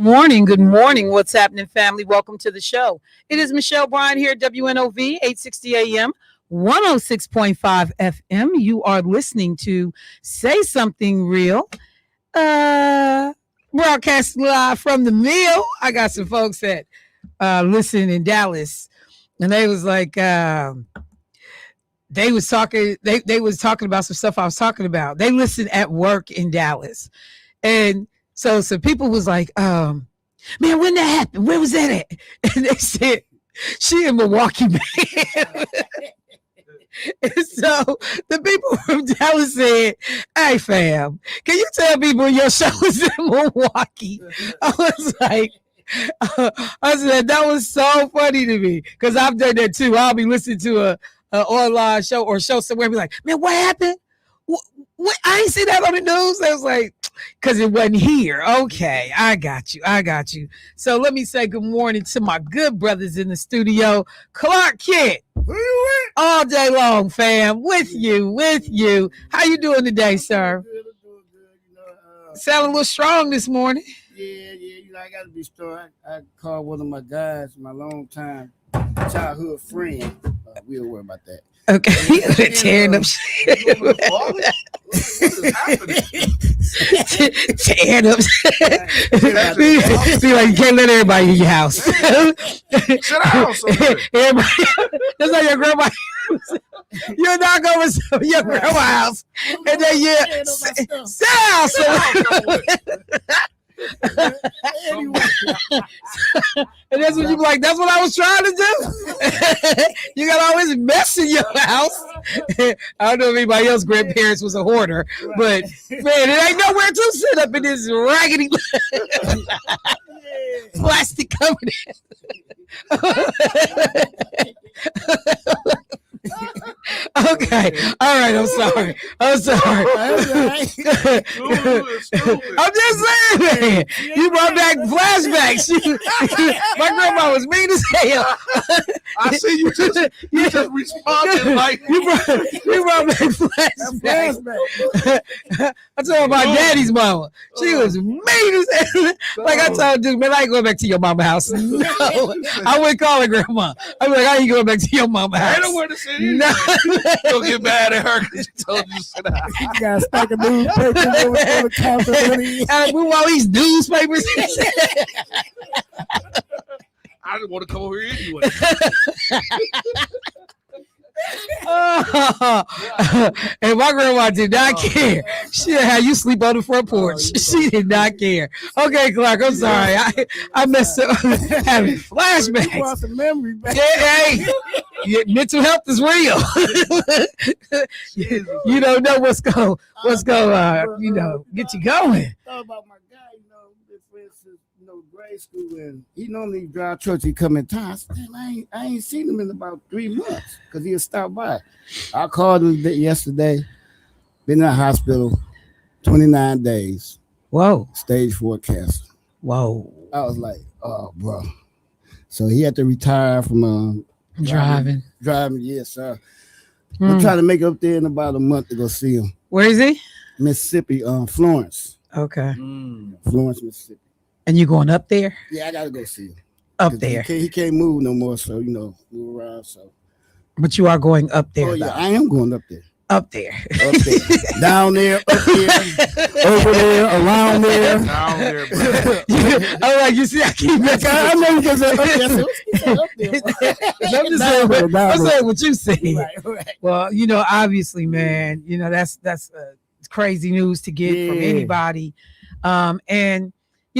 morning. Good morning. What's happening, family? Welcome to the show. It is Michelle Bryant here, WNOV, 860 AM, 106.5 FM. You are listening to Say Something Real. Broadcast live from the mill. I got some folks that listen in Dallas, and they was like, they was talking about some stuff I was talking about. They listen at work in Dallas. And so some people was like, man, when that happened? Where was that at? And they said, she in Milwaukee, man. And so the people from Dallas said, hey, fam, can you tell people your show is in Milwaukee? I was like, I said, that was so funny to me because I've done that too. I'll be listening to a online show or show somewhere and be like, man, what happened? What? I ain't see that on the news. I was like, because it wasn't here. Okay, I got you. So let me say good morning to my good brothers in the studio. Clark Kent, all day long, fam, with you. How you doing today, sir? I'm doing good. Sound a little strong this morning. Yeah. I got to be strong. I called one of my guys, my longtime childhood friend. We'll worry about that. Okay, tearing up shit. What is happening? Tearing up shit. Be like, you can't let everybody in your house. Shut up. Everybody, that's like your grandma. You're not going to your grandma's house. And then you sound. Anyway. And that's what you be like, that's what I was trying to do. You got all this mess in your house. I don't know if anybody else's grandparents was a hoarder, but man, it ain't nowhere to sit up in this raggedy plastic covered. Okay. All right. I'm sorry. I'm just saying, man. You brought back flashbacks. My grandma was mean as hell. I see you just responded like you brought back flashbacks. I told my daddy's mama. She was mean as hell. Like I told dude, man, I ain't going back to your mama's house. No. I wouldn't call her grandma. I'm like, I ain't going back to your mama's house. I don't want to say no. Don't get mad at her because she told you to sit down. You got to stack of newspapers over the counter. I move all these newspapers. I didn't want to come over here anyway. And my grandma did not care. She didn't have you sleep on the front porch. She did not care. Okay, Clark, I'm sorry. I messed up having flashbacks. You brought some memory back. Hey, mental health is real. You don't know what's going get you going. Thought about my guy, been friends since grade school, and he normally drive trucks. He come in town. I said, I ain't seen him in about 3 months because he'll stop by. I called him yesterday. Been in the hospital 29 days. Whoa. Stage 4 cancer. Whoa. I was like, oh, bro. So he had to retire from driving. Yes, sir. I'm trying to make it up there in about a month to go see him. Where is he? Mississippi, Florence. Okay. Florence, Mississippi. And you going up there? Yeah, I gotta go see him. Up there. He can't move no more, so move around. So. But you are going up there. Oh yeah, I am going up there. Up there. Up there. Down there, up there, over there, around there. Down there, bro. I'm like, you see, I keep I know you can say up there. I'm saying what you say. Right. Well, obviously, man, that's crazy news to get from anybody. And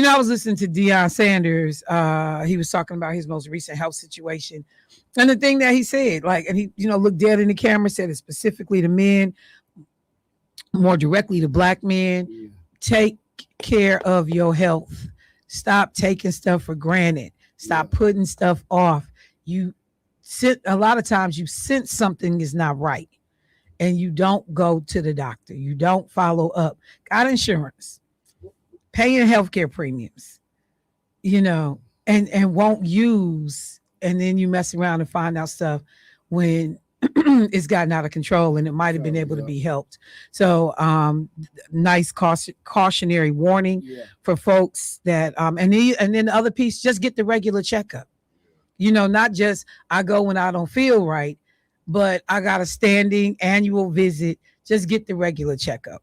I was listening to Deion Sanders. He was talking about his most recent health situation. And the thing that he said, and he, looked dead in the camera, said it specifically to men, more directly to black men. Yeah. Take care of your health. Stop taking stuff for granted. Stop putting stuff off. A lot of times you sense something is not right and you don't go to the doctor. You don't follow up. Got insurance. Paying healthcare premiums, and won't use, and then you mess around and find out stuff when it's gotten out of control and it might have been able to be helped. So nice cautionary warning for folks that and then the other piece, just get the regular checkup. Not just I go when I don't feel right, but I got a standing annual visit. Just get the regular checkup.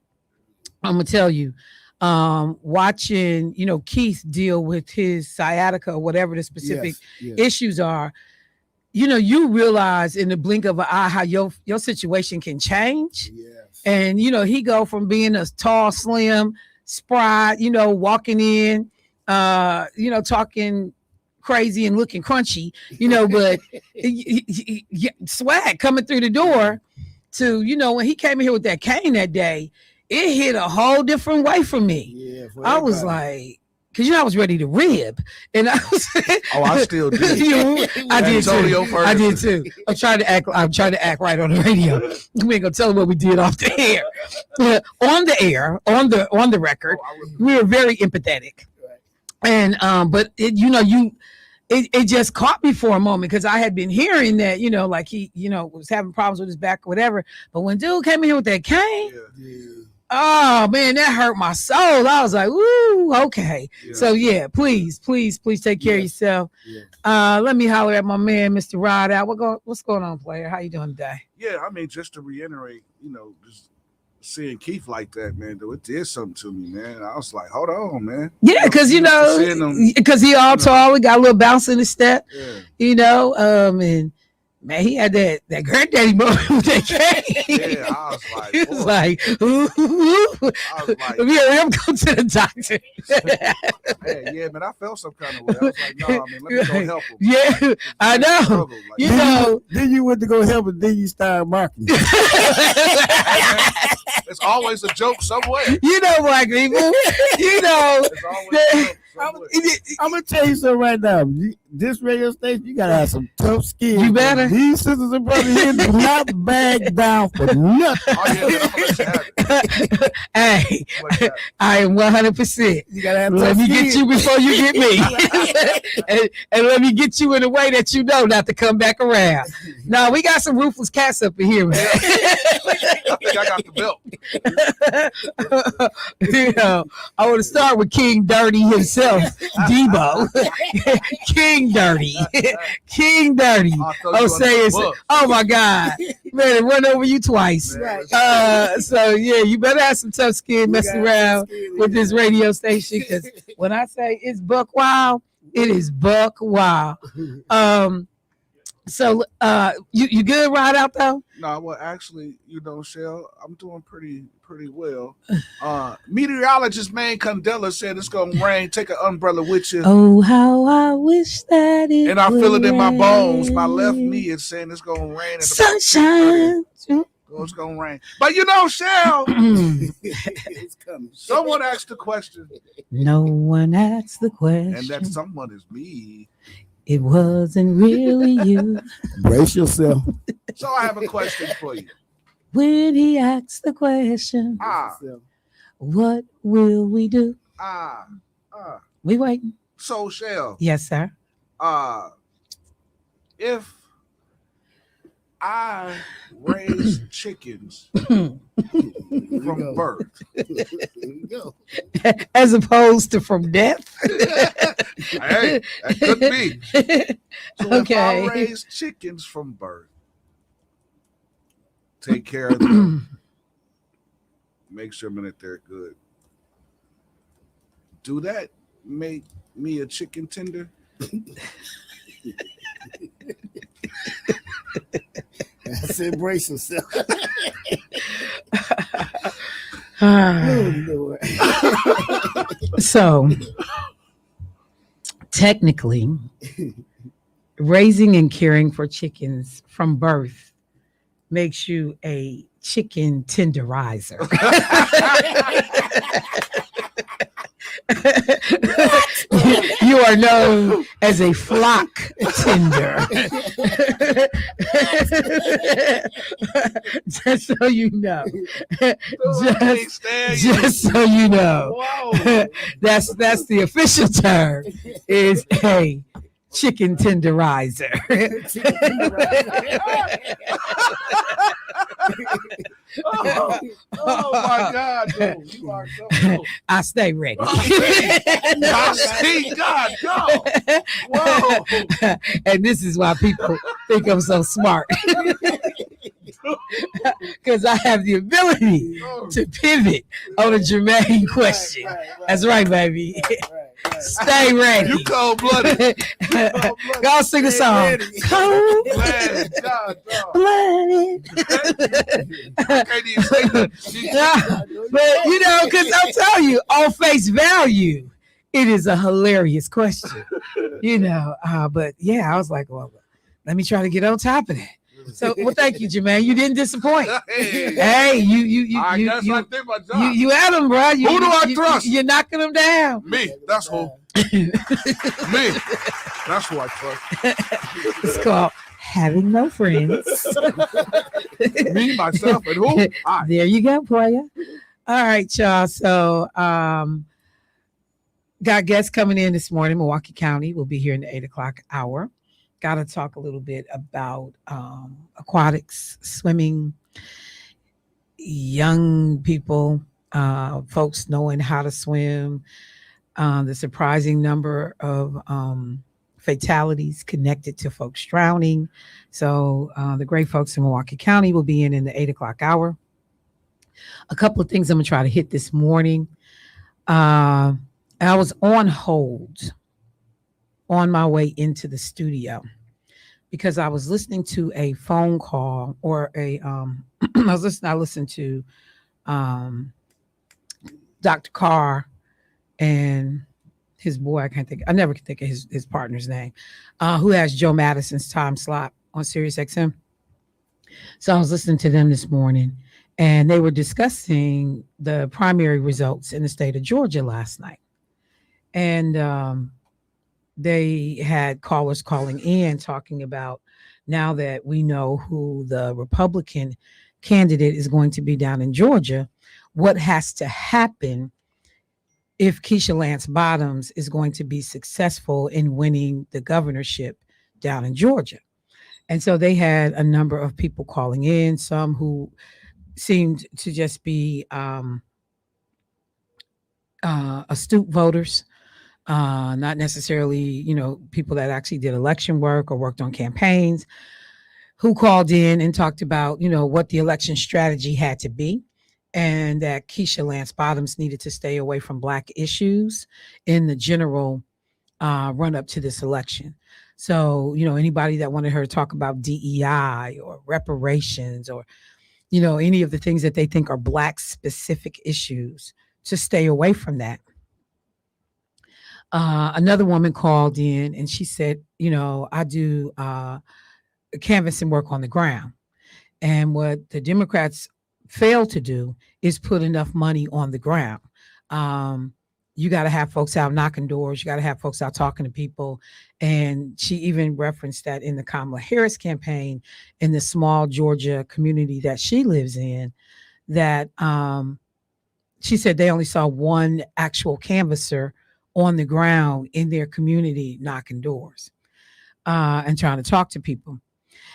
I'm gonna tell you, watching Keith deal with his sciatica or whatever the specific issues are. You realize in the blink of an eye how your situation can change. Yes. And, he go from being a tall, slim, spry, walking in, talking crazy and looking crunchy, but swag coming through the door to, when he came in here with that cane that day, it hit a whole different way for me. Yeah, I was like, because I was ready to rib, and I was. I still did. I did too. I did too. I'm trying to act right on the radio. We ain't gonna tell them what we did off the air. On the air, on the record, we were very empathetic, and but it, it just caught me for a moment because I had been hearing that like he was having problems with his back or whatever. But when dude came in here with that cane. Oh man, that hurt my soul. I was like, "Ooh, okay." Yeah. So yeah, please take care of yourself. Yeah. Let me holler at my man, Mr. Rod out. What's going on, player? How you doing today? Yeah, I mean, just to reiterate, just seeing Keith like that, man, though, it did something to me, man. I was like, hold on, man. Yeah, because because he all tall, we got a little bounce in his step. Yeah. And. Man, he had that granddaddy moment with that cane. Yeah, I was like, he was like, ooh. I was like, I'm going to the doctor. Yeah, man, I felt some kind of way. I was like, no, man, let me go help him. Yeah, I know. Like, then you went to go help him, then you started marking. It's always a joke somewhere. Black people. I'm gonna tell you something right now. This radio station, you gotta have some tough skin. You better. These sisters and brothers here do not back down for nothing. Oh, yeah, I'm gonna let you have it. Hey, I am 100%. You gotta have let me skin. get you before you get me, and let me get you in a way that not to come back around. No, we got some ruthless cats up in here, man. I think I got the belt. I want to start with King Dirty himself, Debo. King Dirty. King Dirty. Oh my God. Man, it run over you twice. So yeah, you better have some tough skin messing around with this radio station, because when I say it's buck wild, it is buck wild. So you good right out though? No, well actually, Shell, I'm doing pretty well. Meteorologist man Candela said it's gonna rain. Take an umbrella with you. Oh, how I wish that it. And I feel it in my bones. My left knee is saying it's gonna rain. Sunshine. It's gonna rain. But Shell, it's coming. Someone asked the question. No one asked the question. And that someone is me. It wasn't really you. Brace yourself. So I have a question for you. When he asks the question, what will we do? We waiting. So Shell. Yes, sir. If I raise chickens from birth, as opposed to from death. Hey, that could be. So if I raise chickens from birth, take care of them, make sure that they're good. Do that make me a chicken tender? I said brace yourself. So technically, raising and caring for chickens from birth makes you a chicken tenderizer. You are known as a flock tender. Just so you know. Just so you know. That's the official term. Is chicken tenderizer. Oh my God, dude. You are so I stay ready. I see God, go. Whoa. And this is why people think I'm so smart. Because I have the ability to pivot on a germane question. That's right, baby. Stay ready. You cold-blooded. Go sing a song. Cold-blooded. Blooded. I can't even say that. But you know, because I'll tell you, on face value, it is a hilarious question. You know, but yeah, I was like, well, let me try to get on top of that. So, well, thank you, Jermaine. You didn't disappoint. Hey, you at him, bro. Who do I trust? You're knocking them down. Me. That's who. Me. That's who I trust. It's called having no friends. Me, myself, and who? There you go, player. All right, y'all. So, got guests coming in this morning. Milwaukee County will be here in the 8 o'clock hour. Got to talk a little bit about aquatics, swimming, young people, folks knowing how to swim, the surprising number of fatalities connected to folks drowning. So the great folks in Milwaukee County will be in the 8 o'clock hour. A couple of things I'm going to try to hit this morning. I was on hold on my way into the studio because I was listening to a phone call or I listened to Dr. Carr and his boy, I never can think of his partner's name, who has Joe Madison's time slot on Sirius XM. So I was listening to them this morning and they were discussing the primary results in the state of Georgia last night. And they had callers calling in talking about now that we know who the Republican candidate is going to be down in Georgia, what has to happen if Keisha Lance Bottoms is going to be successful in winning the governorship down in Georgia. And so they had a number of people calling in, some who seemed to just be astute voters, not necessarily, people that actually did election work or worked on campaigns, who called in and talked about, what the election strategy had to be, and that Keisha Lance Bottoms needed to stay away from Black issues in the general run up to this election. So, anybody that wanted her to talk about DEI or reparations or, any of the things that they think are Black specific issues, to stay away from that. Another woman called in and she said, I do canvassing work on the ground. And what the Democrats fail to do is put enough money on the ground. You got to have folks out knocking doors. You got to have folks out talking to people. And she even referenced that in the Kamala Harris campaign in the small Georgia community that she lives in, that she said they only saw one actual canvasser on the ground in their community knocking doors and trying to talk to people.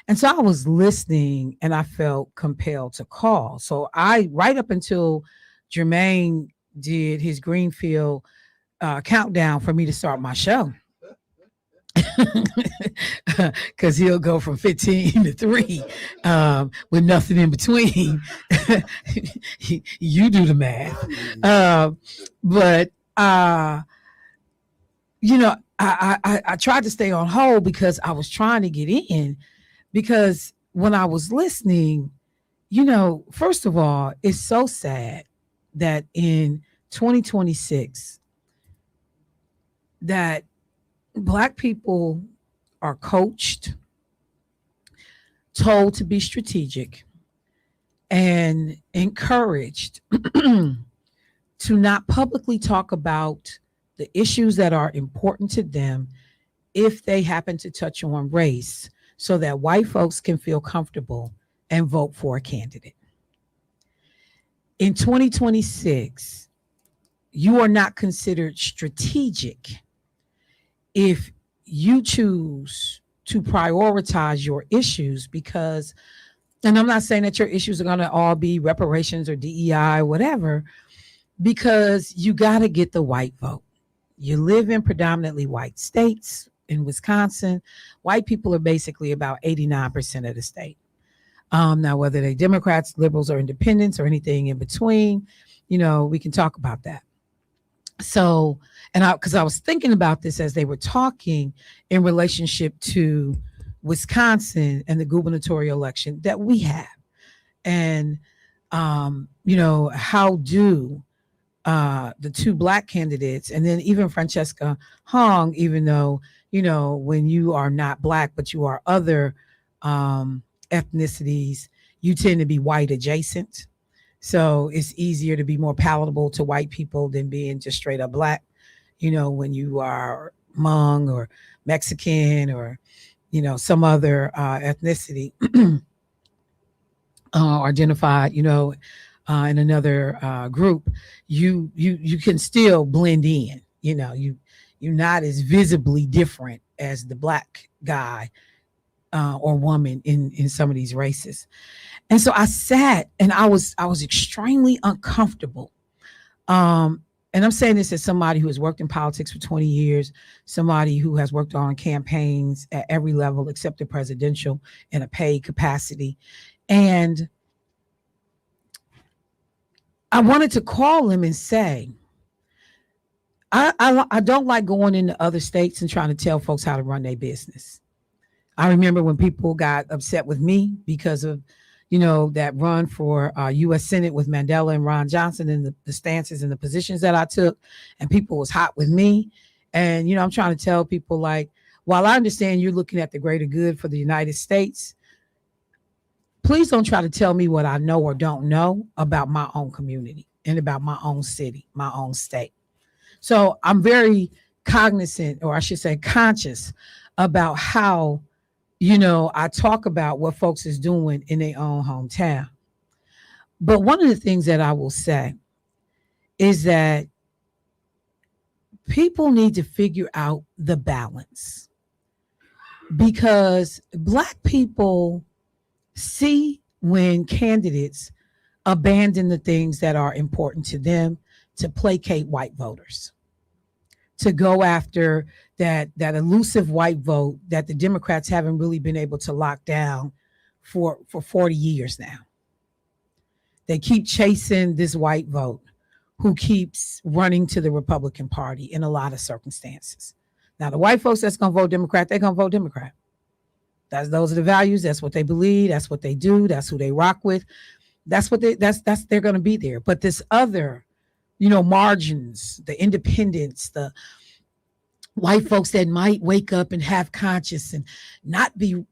And so I was listening and I felt compelled to call. So right up until Jermaine did his Greenfield countdown for me to start my show, because he'll go from 15 to 3 with nothing in between. You do the math. But I tried to stay on hold because I was trying to get in, because when I was listening, first of all, it's so sad that in 2026 that Black people are coached, told to be strategic, and encouraged to not publicly talk about the issues that are important to them if they happen to touch on race, so that white folks can feel comfortable and vote for a candidate. In 2026, you are not considered strategic if you choose to prioritize your issues because, and I'm not saying that your issues are going to all be reparations or DEI, whatever, because you got to get the white vote. You live in predominantly white states. In Wisconsin, white people are basically about 89% of the state. Now, whether they're Democrats, liberals, or independents, or anything in between, we can talk about that. So, because I was thinking about this as they were talking in relationship to Wisconsin and the gubernatorial election that we have, and how do the two Black candidates, and then even Francesca Hong, even though when you are not Black but you are other ethnicities, you tend to be white adjacent. So it's easier to be more palatable to white people than being just straight up Black, when you are Hmong or Mexican or, some other ethnicity identified, in another group, you can still blend in, you're not as visibly different as the Black guy or woman in some of these races. And so I sat and I was extremely uncomfortable. And I'm saying this as somebody who has worked in politics for 20 years, somebody who has worked on campaigns at every level except the presidential in a paid capacity. And I wanted to call him and say, I don't like going into other states and trying to tell folks how to run their business. I remember when people got upset with me because of that run for U.S. Senate with Mandela and Ron Johnson and the stances and the positions that I took, and people was hot with me. And, I'm trying to tell people, like, while I understand you're looking at the greater good for the United States, please don't try to tell me what I know or don't know about my own community and about my own city, my own state. So I'm very cognizant, or I should say conscious, about how I talk about what folks is doing in their own hometown. But one of the things that I will say is that people need to figure out the balance, because Black people see when candidates abandon the things that are important to them to placate white voters, to go after that elusive white vote that the Democrats haven't really been able to lock down for 40 years now. They keep chasing this white vote who keeps running to the Republican Party in a lot of circumstances. Now, the white folks that's going to vote Democrat, they're going to vote Democrat. Those are the values. That's what they believe. That's what they do. That's who they rock with. That's they're going to be there. But this other, margins, the independents, the white folks that might wake up and have conscience and not be,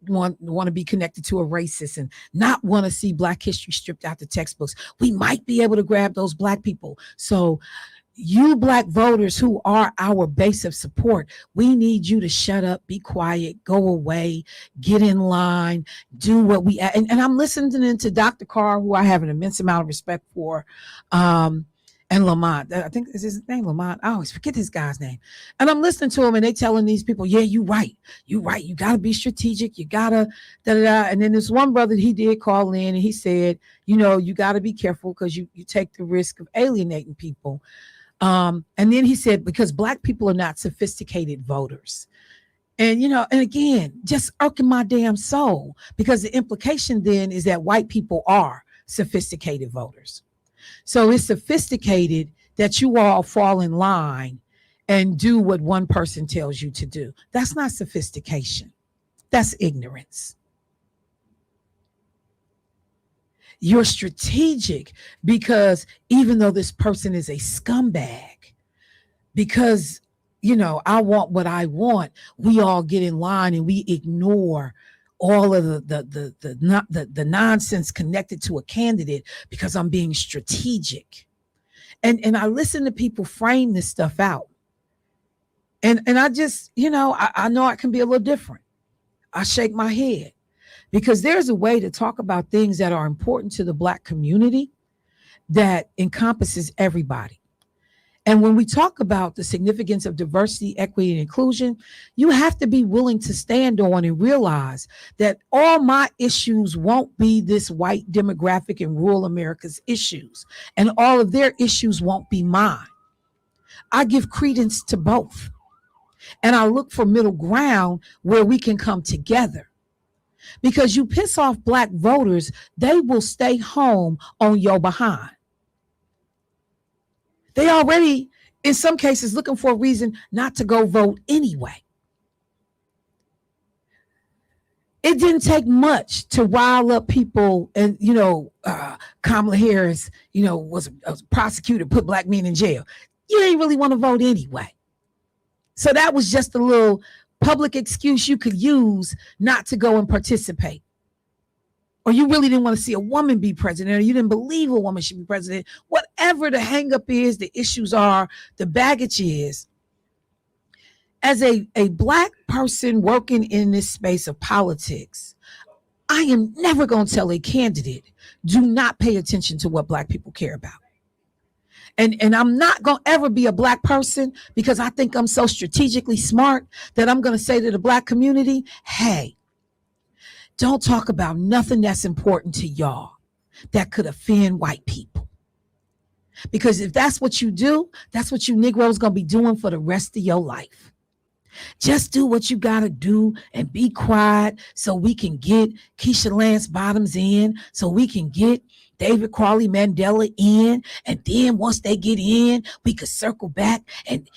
want to be connected to a racist and not want to see Black history stripped out the textbooks. We might be able to grab those Black people. So you Black voters who are our base of support, we need you to shut up, be quiet, go away, get in line, do what we, and I'm listening to Dr. Carr, who I have an immense amount of respect for, and Lamont, I think is his name, Lamont. I always forget this guy's name. And I'm listening to him and they telling these people, yeah, you're right. You got to be strategic. You got to da-da-da. And then this one brother, he did call in and he said, you got to be careful because you take the risk of alienating people. And then he said, because Black people are not sophisticated voters. And, and again, just irking my damn soul, because the implication then is that white people are sophisticated voters. So it's sophisticated that you all fall in line and do what one person tells you to do. That's not sophistication. That's ignorance. You're strategic because even though this person is a scumbag, because, I want what I want, we all get in line and we ignore all of the nonsense connected to a candidate because I'm being strategic. And I listen to people frame this stuff out. And I just, I know I can be a little different. I shake my head because there's a way to talk about things that are important to the Black community that encompasses everybody. And when we talk about the significance of diversity, equity, and inclusion, you have to be willing to stand on and realize that all my issues won't be this white demographic in rural America's issues, and all of their issues won't be mine. I give credence to both, and I look for middle ground where we can come together. Because you piss off Black voters, they will stay home on your behind. They already, in some cases, looking for a reason not to go vote anyway. It didn't take much to rile up people. And, Kamala Harris, was a prosecutor, put Black men in jail. You ain't really want to vote anyway. So that was just a little public excuse you could use not to go and participate. Or you really didn't want to see a woman be president, or you didn't believe a woman should be president. Whatever the hang up is, the issues are, the baggage is. As a Black person working in this space of politics, I am never going to tell a candidate, do not pay attention to what Black people care about. And I'm not going to ever be a Black person because I think I'm so strategically smart that I'm going to say to the Black community, hey, don't talk about nothing that's important to y'all that could offend white people. Because if that's what you do, that's what you Negroes going to be doing for the rest of your life. Just do what you got to do and be quiet so we can get Keisha Lance Bottoms in, so we can get David Crawley Mandela in. And then once they get in, we could circle back and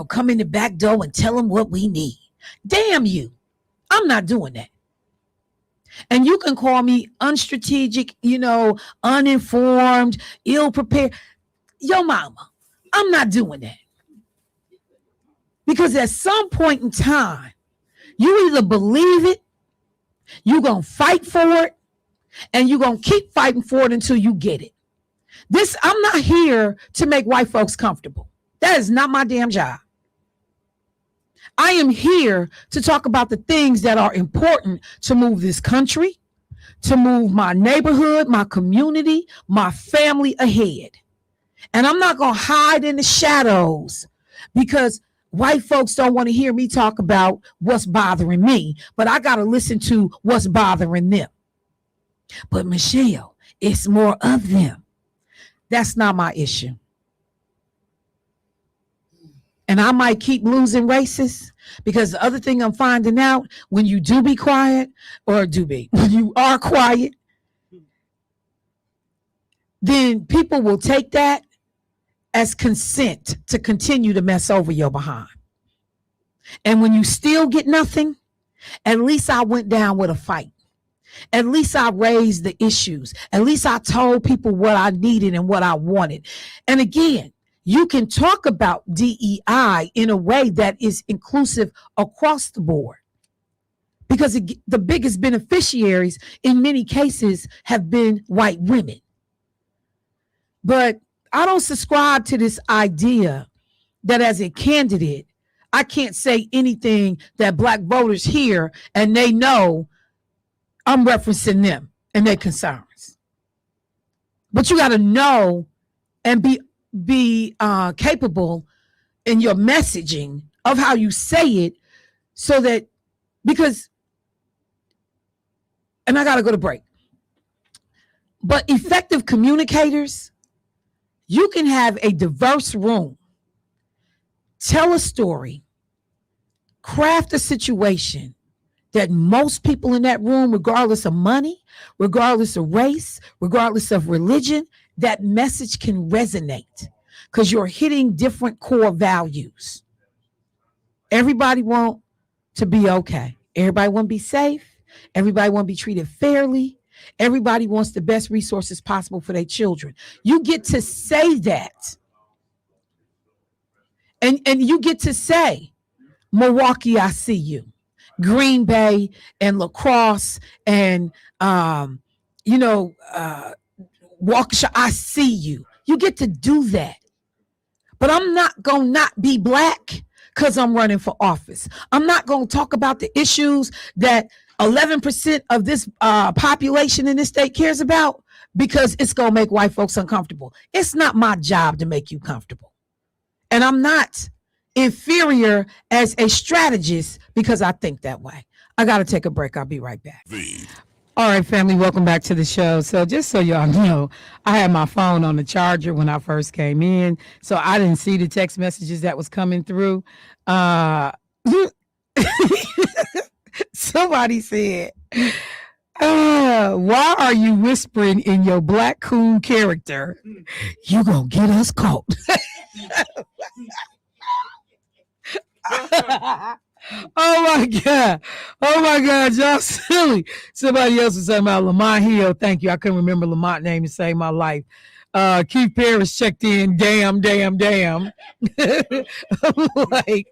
come in the back door and tell them what we need. Damn you. I'm not doing that. And you can call me unstrategic, uninformed, ill-prepared. Yo, mama, I'm not doing that. Because at some point in time, you either believe it, you're going to fight for it, and you're going to keep fighting for it until you get it. I'm not here to make white folks comfortable. That is not my damn job. I am here to talk about the things that are important to move this country, to move my neighborhood, my community, my family ahead. And I'm not going to hide in the shadows because white folks don't want to hear me talk about what's bothering me, but I got to listen to what's bothering them. But Michelle, it's more of them. That's not my issue. And I might keep losing races because the other thing I'm finding out, when you do be quiet, when you are quiet, then people will take that as consent to continue to mess over your behind. And when you still get nothing, at least I went down with a fight. At least I raised the issues. At least I told people what I needed and what I wanted. And again, you can talk about DEI in a way that is inclusive across the board, because the biggest beneficiaries in many cases have been white women. But I don't subscribe to this idea that as a candidate, I can't say anything that Black voters hear and they know I'm referencing them and their concerns. But you got to know and be capable in your messaging of how you say it, so that, because, and I got to go to break, but effective communicators, you can have a diverse room, tell a story, craft a situation that most people in that room, regardless of money, regardless of race, regardless of religion, that message can resonate because you're hitting different core values. Everybody wants to be okay. Everybody want to be safe. Everybody want to be treated fairly. Everybody wants the best resources possible for their children. You get to say that. And you get to say, Milwaukee, I see you. Green Bay and La Crosse and, Waukesha, I see you. You get to do that. But I'm not going to not be Black because I'm running for office. I'm not going to talk about the issues that 11% of this population in this state cares about because it's going to make white folks uncomfortable. It's not my job to make you comfortable. And I'm not inferior as a strategist because I think that way. I got to take a break. I'll be right back. All right, family, welcome back to the show. So just so y'all know, I had my phone on the charger when I first came in, so I didn't see the text messages that was coming through. Somebody said, why are you whispering in your black coon character? You gonna get us caught. Oh my God, y'all silly. Somebody else was talking about Lamont Hill. Thank you. I couldn't remember Lamont's name to save my life. Keith Paris checked in. Damn. I'm like,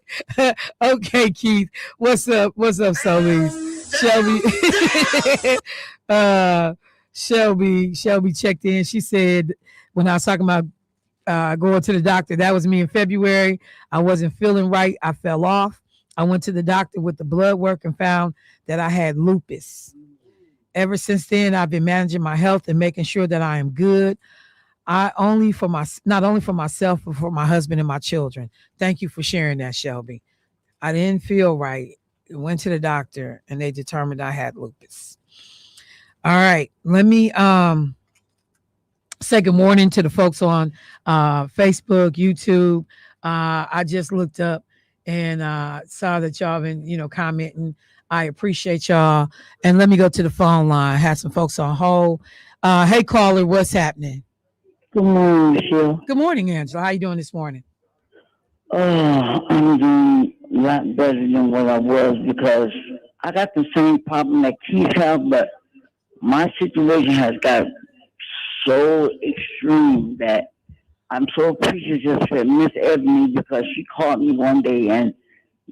okay, Keith, what's up, Solis? Shelby checked in. She said when I was talking about going to the doctor, that was me in February. I wasn't feeling right. I fell off. I went to the doctor with the blood work and found that I had lupus. Ever since then, I've been managing my health and making sure that I am good. Not only for myself, but for my husband and my children. Thank you for sharing that, Shelby. I didn't feel right. Went to the doctor and they determined I had lupus. All right. Let me say good morning to the folks on Facebook, YouTube. I just looked up and saw that y'all been, commenting. I appreciate y'all. And let me go to the phone line. Had some folks on hold. Hey, caller, what's happening? Good morning, Michelle. Good morning, Angela. How you doing this morning? I'm doing a lot better than what I was because I got the same problem that Keith had, but my situation has got so extreme that I'm so appreciative for Miss Ebony because she called me one day and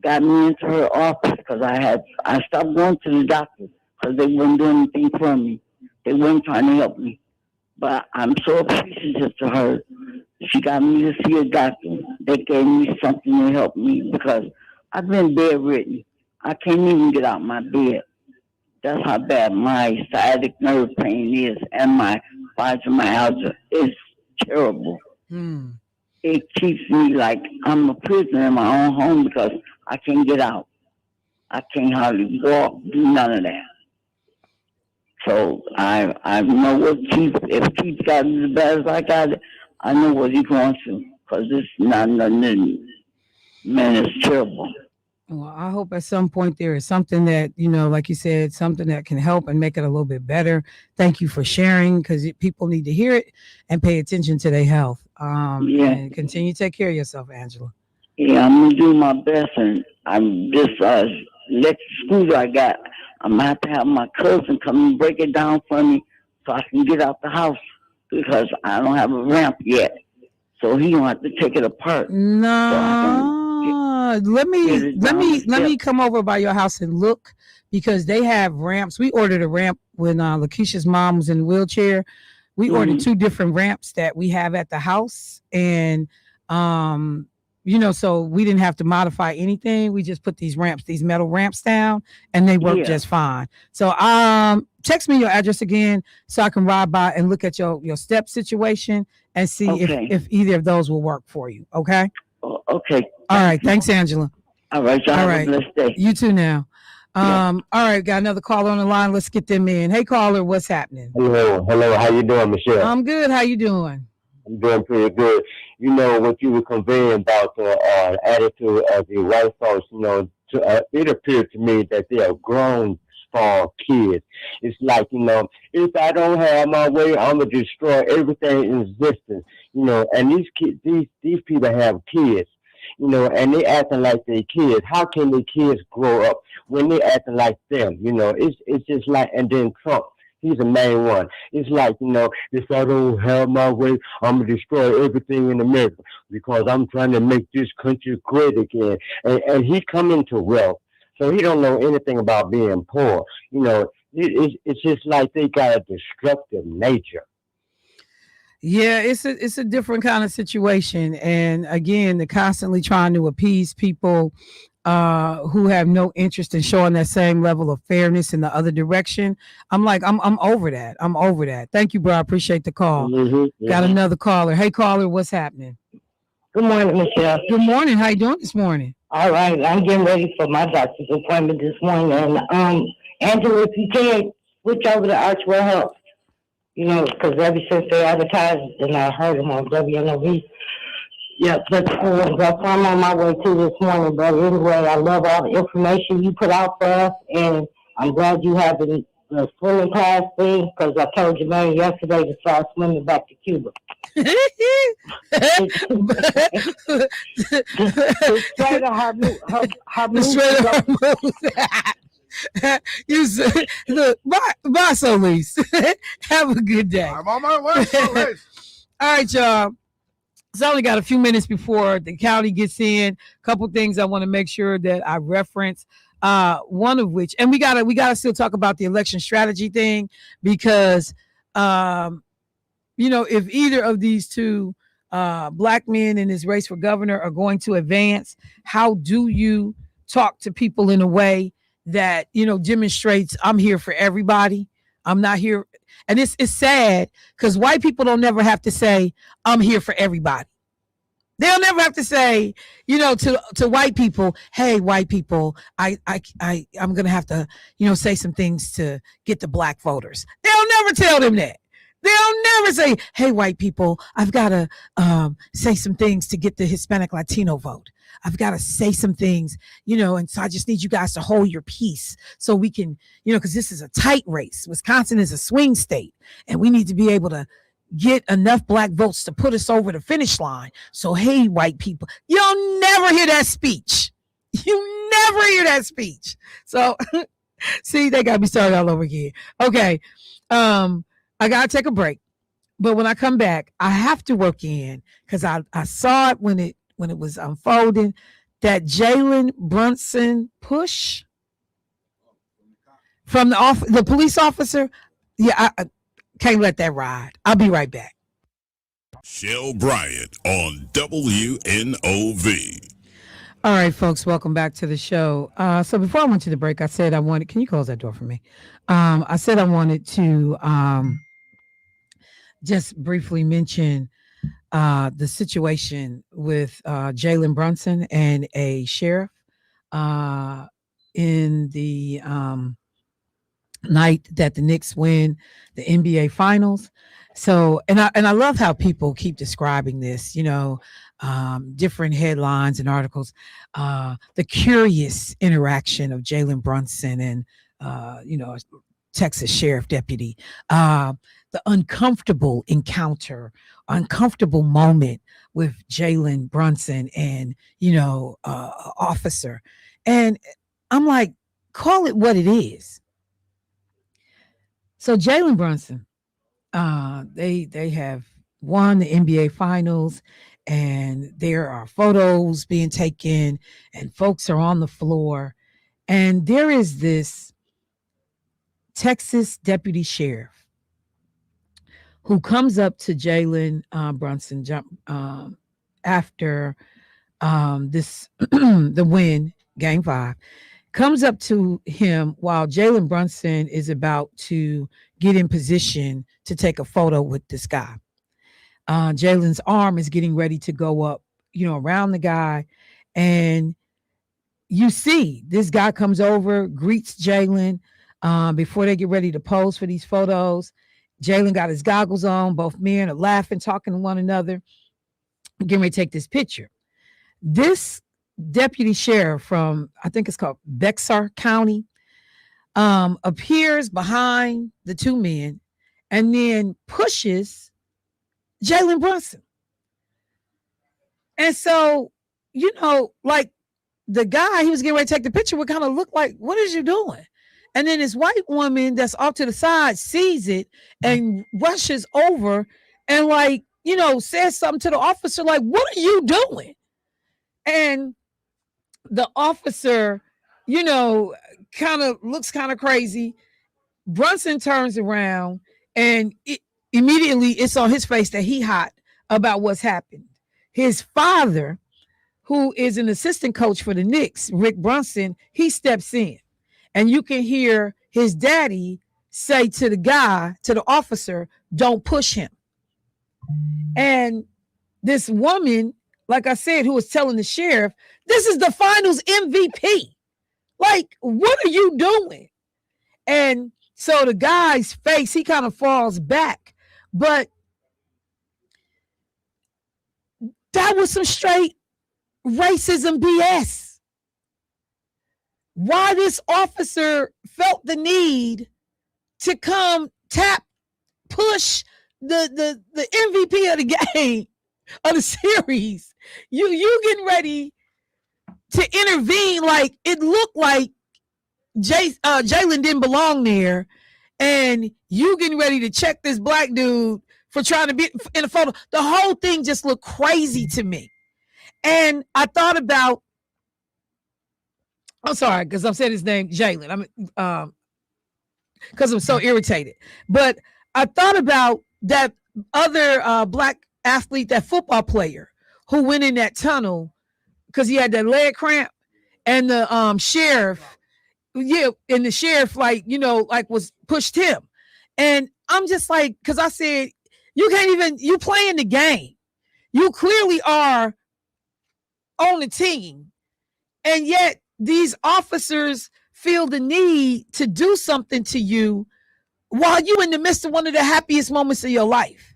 got me into her office because I stopped going to the doctor because they weren't doing anything for me. They weren't trying to help me. But I'm so appreciative to her. She got me to see a doctor. They gave me something to help me because I've been bedridden. I can't even get out my bed. That's how bad my sciatic nerve pain is and my fibromyalgia. It's terrible. It keeps me like I'm a prisoner in my own home because I can't get out. I can't hardly walk, do none of that. So I know what if Keith got it as bad as I got it, I know what he's going to, because it's not nothing. Man, it's terrible. Well, I hope at some point there is something that, like you said, something that can help and make it a little bit better. Thank you for sharing, because people need to hear it and pay attention to their health. And continue to take care of yourself, Angela. Yeah, I'm going to do my best, and I'm just electric scooter I got. I'm going to have to have my cousin come and break it down for me so I can get out the house because I don't have a ramp yet. So he don't have to take it apart. No, let me come over by your house and look, because they have ramps. We ordered a ramp when Lakeisha's mom was in the wheelchair. We ordered 2 different ramps that we have at the house, and so we didn't have to modify anything. We just put these metal ramps down, and they work just fine. So text me your address again so I can ride by and look at your step situation and see if either of those will work for you. Okay? Okay. All right. Thanks, Angela. All right. All right. Have a blessed day. You too now. All right. Got another caller on the line. Let's get them in. Hey, caller, what's happening? Hello. How you doing, Michelle? I'm good. How you doing? I'm doing pretty good. What you were conveying about the attitude of the white folks, it appeared to me that they are grown, small kids. It's like, if I don't have my way, I'm going to destroy everything in existence, and these kids, these people have kids, and they acting like they're kids. How can the kids grow up when they acting like them? It's just like, and then Trump. He's the main one. It's like, if I don't have my way, I'm going to destroy everything in America because I'm trying to make this country great again. And he come into wealth. So he don't know anything about being poor. It's just like they got a destructive nature. Yeah, it's a different kind of situation. And again, they're constantly trying to appease people who have no interest in showing that same level of fairness in the other direction. I'm over that. I'm over that. Thank you, bro. I appreciate the call. Got another caller. Hey, caller, what's happening? Good morning, Michelle. Good morning. How you doing this morning? All right, I'm getting ready for my doctor's appointment this morning. And Angela, if you can switch over to Archwell Health, because ever since they advertised and I heard them on WNOV. Yeah, that's what I'm on my way to this morning. But anyway, I love all the information you put out for us, and I'm glad you have the swimming class thing, because I told you, man, yesterday to start swimming back to Cuba. You said, look, bye, Solis. Have a good day. I'm on my way. All right, y'all. It's only got a few minutes before the county gets in. A couple things I want to make sure that I reference. One of which, and we gotta still talk about the election strategy thing, because if either of these two black men in this race for governor are going to advance, how do you talk to people in a way that demonstrates I'm here for everybody? I'm not here. And it's sad because white people don't never have to say I'm here for everybody. They'll never have to say, to white people, hey, white people, I'm gonna have to, say some things to get the black voters. They'll never tell them that. They'll never say, hey, white people, I've got to say some things to get the Hispanic Latino vote. I've got to say some things, and so I just need you guys to hold your peace so we can, because this is a tight race. Wisconsin is a swing state, and we need to be able to get enough black votes to put us over the finish line. So, hey, white people, you'll never hear that speech. You never hear that speech. So, see, they got me started all over again. Okay. I got to take a break. But when I come back, I have to work in, because I saw it when it was unfolding, that Jalen Brunson push from the police officer. Yeah, I can't let that ride. I'll be right back. Michelle Bryant on WNOV. All right, folks, welcome back to the show. So before I went to the break, I said I wanted, can you close that door for me? I said I wanted to just briefly mention the situation with Jalen Brunson and a sheriff in the night that the Knicks win the NBA Finals. So, and I love how people keep describing this, different headlines and articles, the curious interaction of Jalen Brunson and, Texas sheriff deputy, the uncomfortable encounter, uncomfortable moment with Jalen Brunson and, officer. And I'm like, call it what it is. So Jalen Brunson, they have won the NBA Finals, and there are photos being taken and folks are on the floor. And there is this Texas deputy sheriff who comes up to Jalen Brunson after this the win, Game 5, comes up to him while Jalen Brunson is about to get in position to take a photo with this guy. Jalen's arm is getting ready to go up, around the guy. And you see this guy comes over, greets Jalen before they get ready to pose for these photos. Jalen got his goggles on. Both men are laughing, talking to one another, getting ready to take this picture. This deputy sheriff from, I think it's called Bexar County, appears behind the two men and then pushes Jalen Brunson. And so, like the guy he was getting ready to take the picture would kind of look like, what is you doing? And then this white woman that's off to the side sees it and rushes over and says something to the officer, like, what are you doing? And the officer, kind of looks kind of crazy. Brunson turns around and immediately it's on his face that he hot about what's happened. His father, who is an assistant coach for the Knicks, Rick Brunson, he steps in. And you can hear his daddy say to the officer, don't push him. And this woman like I said, who was telling the sheriff, this is the finals MVP. Like, what are you doing? And so the guy's face, he kind of falls back. But that was some straight racism BS. Why this officer felt the need to come push the MVP of the game, of the series. You getting ready to intervene, like it looked like Jalen didn't belong there, and you getting ready to check this black dude for trying to be in a photo. The whole thing just looked crazy to me. And I thought about, I'm sorry, because I'm saying his name, Jalen. Because I'm so irritated. But I thought about that other black athlete, that football player who went in that tunnel because he had that leg cramp, and the sheriff, and the sheriff was pushed him. And I'm just like, because I said, you playing the game. You clearly are on the team. And yet these officers feel the need to do something to you while you in the midst of one of the happiest moments of your life.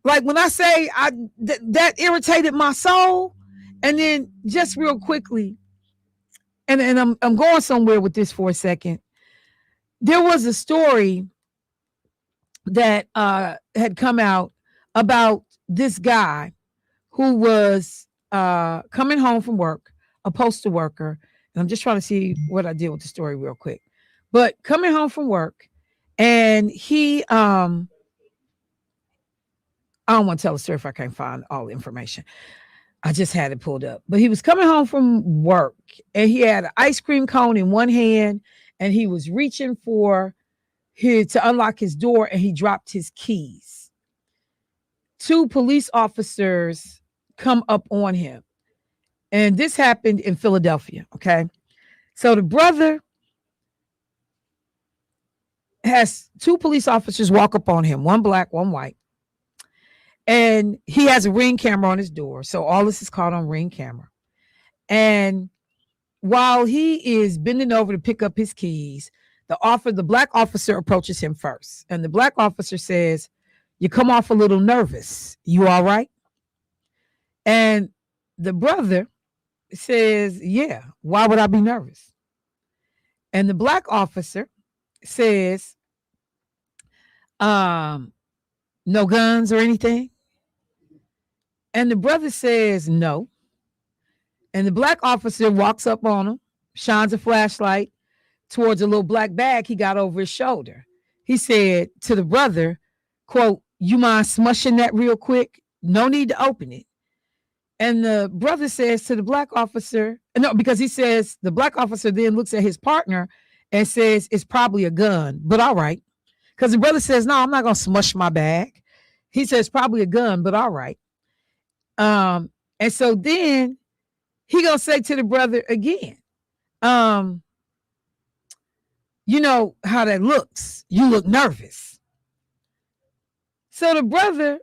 Like when I say that irritated my soul. And then just real quickly, and I'm going somewhere with this for a second. There was a story that had come out about this guy who was coming home from work, a postal worker. And I'm just trying to see what I did with the story real quick. But coming home from work, and he, I don't want to tell the story if I can't find all the information. I just had it pulled up. But he was coming home from work, and he had an ice cream cone in one hand, and he was reaching to unlock his door, and he dropped his keys. 2 police officers come up on him. And this happened in Philadelphia, okay? So the brother has 2 police officers walk up on him, one black, one white. And he has a Ring camera on his door. So all this is caught on Ring camera. And while he is bending over to pick up his keys, the black officer approaches him first. And the black officer says, "You come off a little nervous. You all right?" And the brother says, "Yeah, why would I be nervous?" And the black officer says, "No guns or anything?" And the brother says, "No." And the black officer walks up on him, shines a flashlight towards a little black bag he got over his shoulder. He said to the brother, quote, "You mind smushing that real quick? No need to open it." And the brother says to the black officer, no, because he says, the black officer then looks at his partner and says, "It's probably a gun, but all right." Because the brother says, "No, I'm not going to smush my bag." He says, "Probably a gun, but all right." And so then he going to say to the brother again, "You know how that looks. You look nervous." So the brother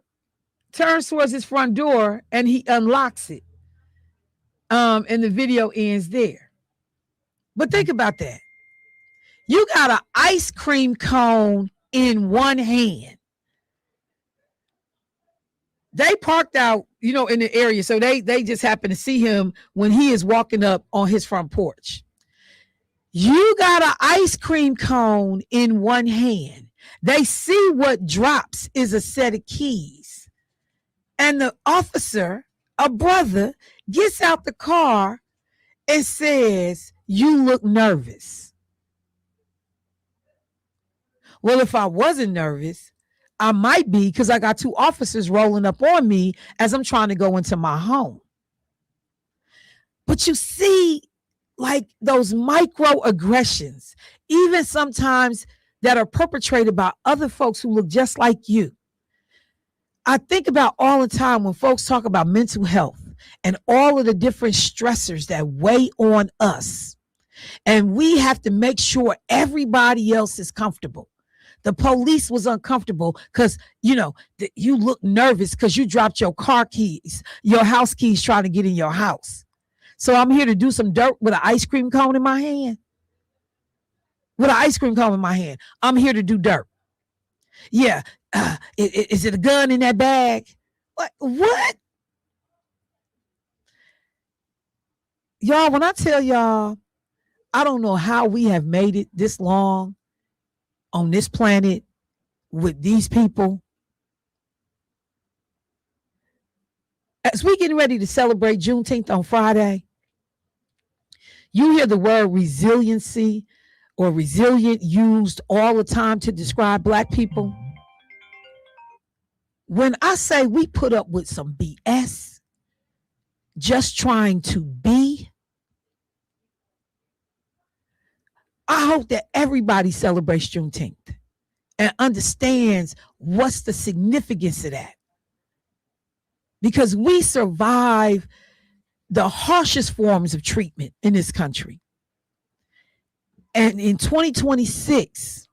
turns towards his front door and he unlocks it. And the video ends there. But think about that. You got an ice cream cone in one hand. They parked out, in the area. So they just happen to see him when he is walking up on his front porch. You got an ice cream cone in one hand. They see what drops is a set of keys. And the officer, a brother, gets out the car and says, "You look nervous." Well, if I wasn't nervous, I might be, because I got 2 officers rolling up on me as I'm trying to go into my home. But you see, like those microaggressions, even sometimes that are perpetrated by other folks who look just like you. I think about all the time when folks talk about mental health and all of the different stressors that weigh on us. And we have to make sure everybody else is comfortable. The police was uncomfortable because, you know, you look nervous because you dropped your car keys, your house keys trying to get in your house. So I'm here to do some dirt with an ice cream cone in my hand. With an ice cream cone in my hand. I'm here to do dirt. Yeah. Is it a gun in that bag? What? Y'all, when I tell y'all, I don't know how we have made it this long on this planet with these people. As we getting ready to celebrate Juneteenth on Friday, you hear the word resiliency or resilient used all the time to describe Black people. When I say we put up with some BS, just trying to be, I hope that everybody celebrates Juneteenth and understands what's the significance of that. Because we survive the harshest forms of treatment in this country. And in 2026,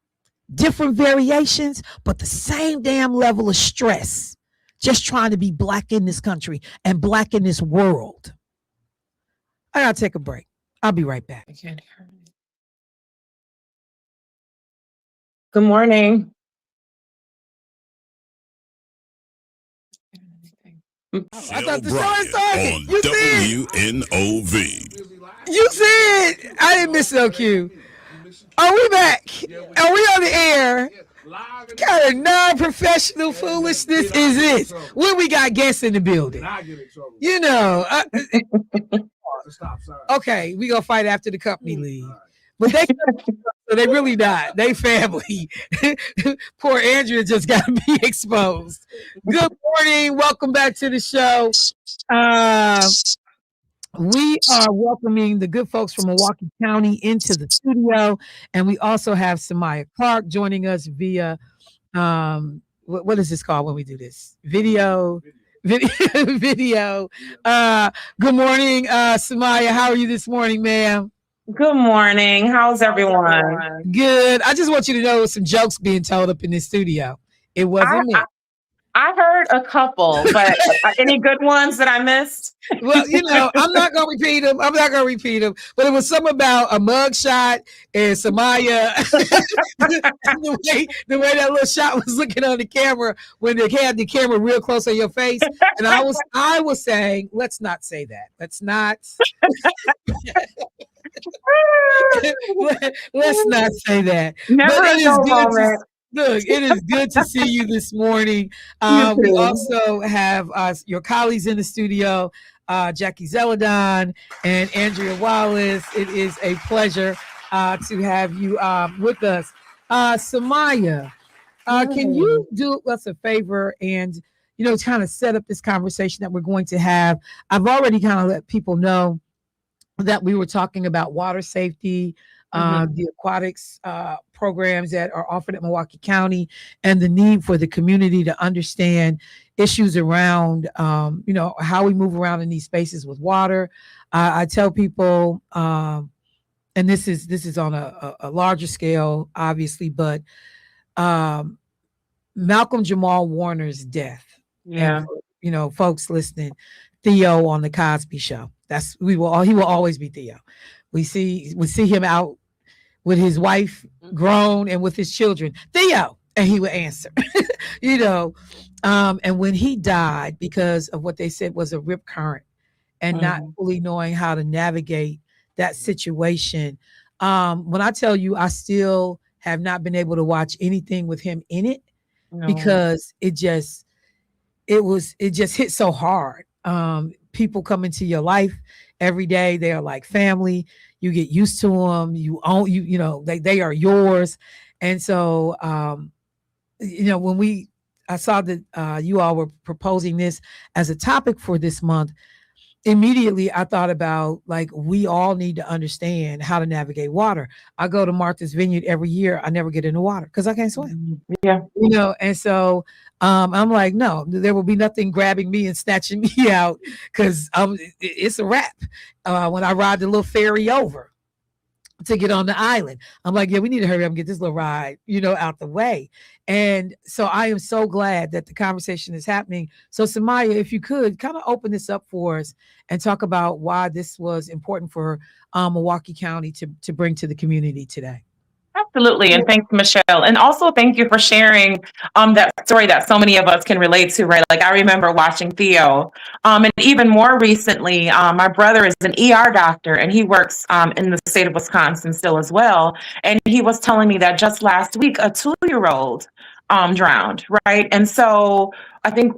different variations, but the same damn level of stress, just trying to be Black in this country and Black in this world. I gotta take a break. I'll be right back. Good morning. I thought the show had started. On You said, WNOV. you said, I didn't miss no cue. Are we back? Are we on the air? What kind of non-professional foolishness is this? When we got guests in the building, you know. Okay, we gonna fight after the company leave, but they really not. They family. Poor Andrea just got to be exposed. Good morning. Welcome back to the show. We are welcoming the good folks from Milwaukee County into the studio, and we also have Samaya Clark joining us via what is this called when we do this? Video. Good morning, Samaya. How are you this morning, ma'am? Good morning. How's everyone? Good. I just want you to know some jokes being told up in this studio. It wasn't me. I heard a couple, but any good ones that I missed? Well, you know, I'm not going to repeat them. But it was something about a mug shot and Samaya. the way that little shot was looking on the camera when they had the camera real close on your face. And I was saying, let's not say that. Let's not. Let's not say that. Never a dull moment. Look, it is good to see you this morning. We also have your colleagues in the studio, Jackie Zelladon and Andrea Wallace. It is a pleasure to have you with us. Samaya, can you do us a favor and, you know, kind of set up this conversation that we're going to have? I've already kind of let people know that we were talking about water safety, the aquatics programs that are offered at Milwaukee County, and the need for the community to understand issues around, you know, how we move around in these spaces with water. I tell people, and this is on a larger scale, obviously, but Malcolm Jamal Warner's death. Yeah. And, you know, folks listening, Theo on the Cosby Show. He will always be Theo. We see him out with his wife grown and with his children, Theo, and he would answer, you know. And when he died, because of what they said was a rip current and not fully knowing how to navigate that situation. When I tell you, I still have not been able to watch anything with him in it because it just hit so hard. People come into your life every day. They are like family. You get used to them. You know, they are yours. And so, you know, when I saw that you all were proposing this as a topic for this month, immediately I thought about, like, we all need to understand how to navigate water. I go to Martha's Vineyard every year. I never get in the water because I can't swim. Yeah. You know, and so I'm like, no, there will be nothing grabbing me and snatching me out because it's a wrap when I ride the little ferry over. to get on the island. I'm like, yeah, we need to hurry up and get this little ride, out the way. And so I am so glad that the conversation is happening. So Samaya, if you could kind of open this up for us and talk about why this was important for Milwaukee County to bring to the community today. Absolutely. And thanks, Michelle. And also thank you for sharing that story that so many of us can relate to, right? Like I remember watching Theo. And even more recently, my brother is an ER doctor and he works in the state of Wisconsin still as well. And he was telling me that just last week, a 2-year-old drowned, right? And so I think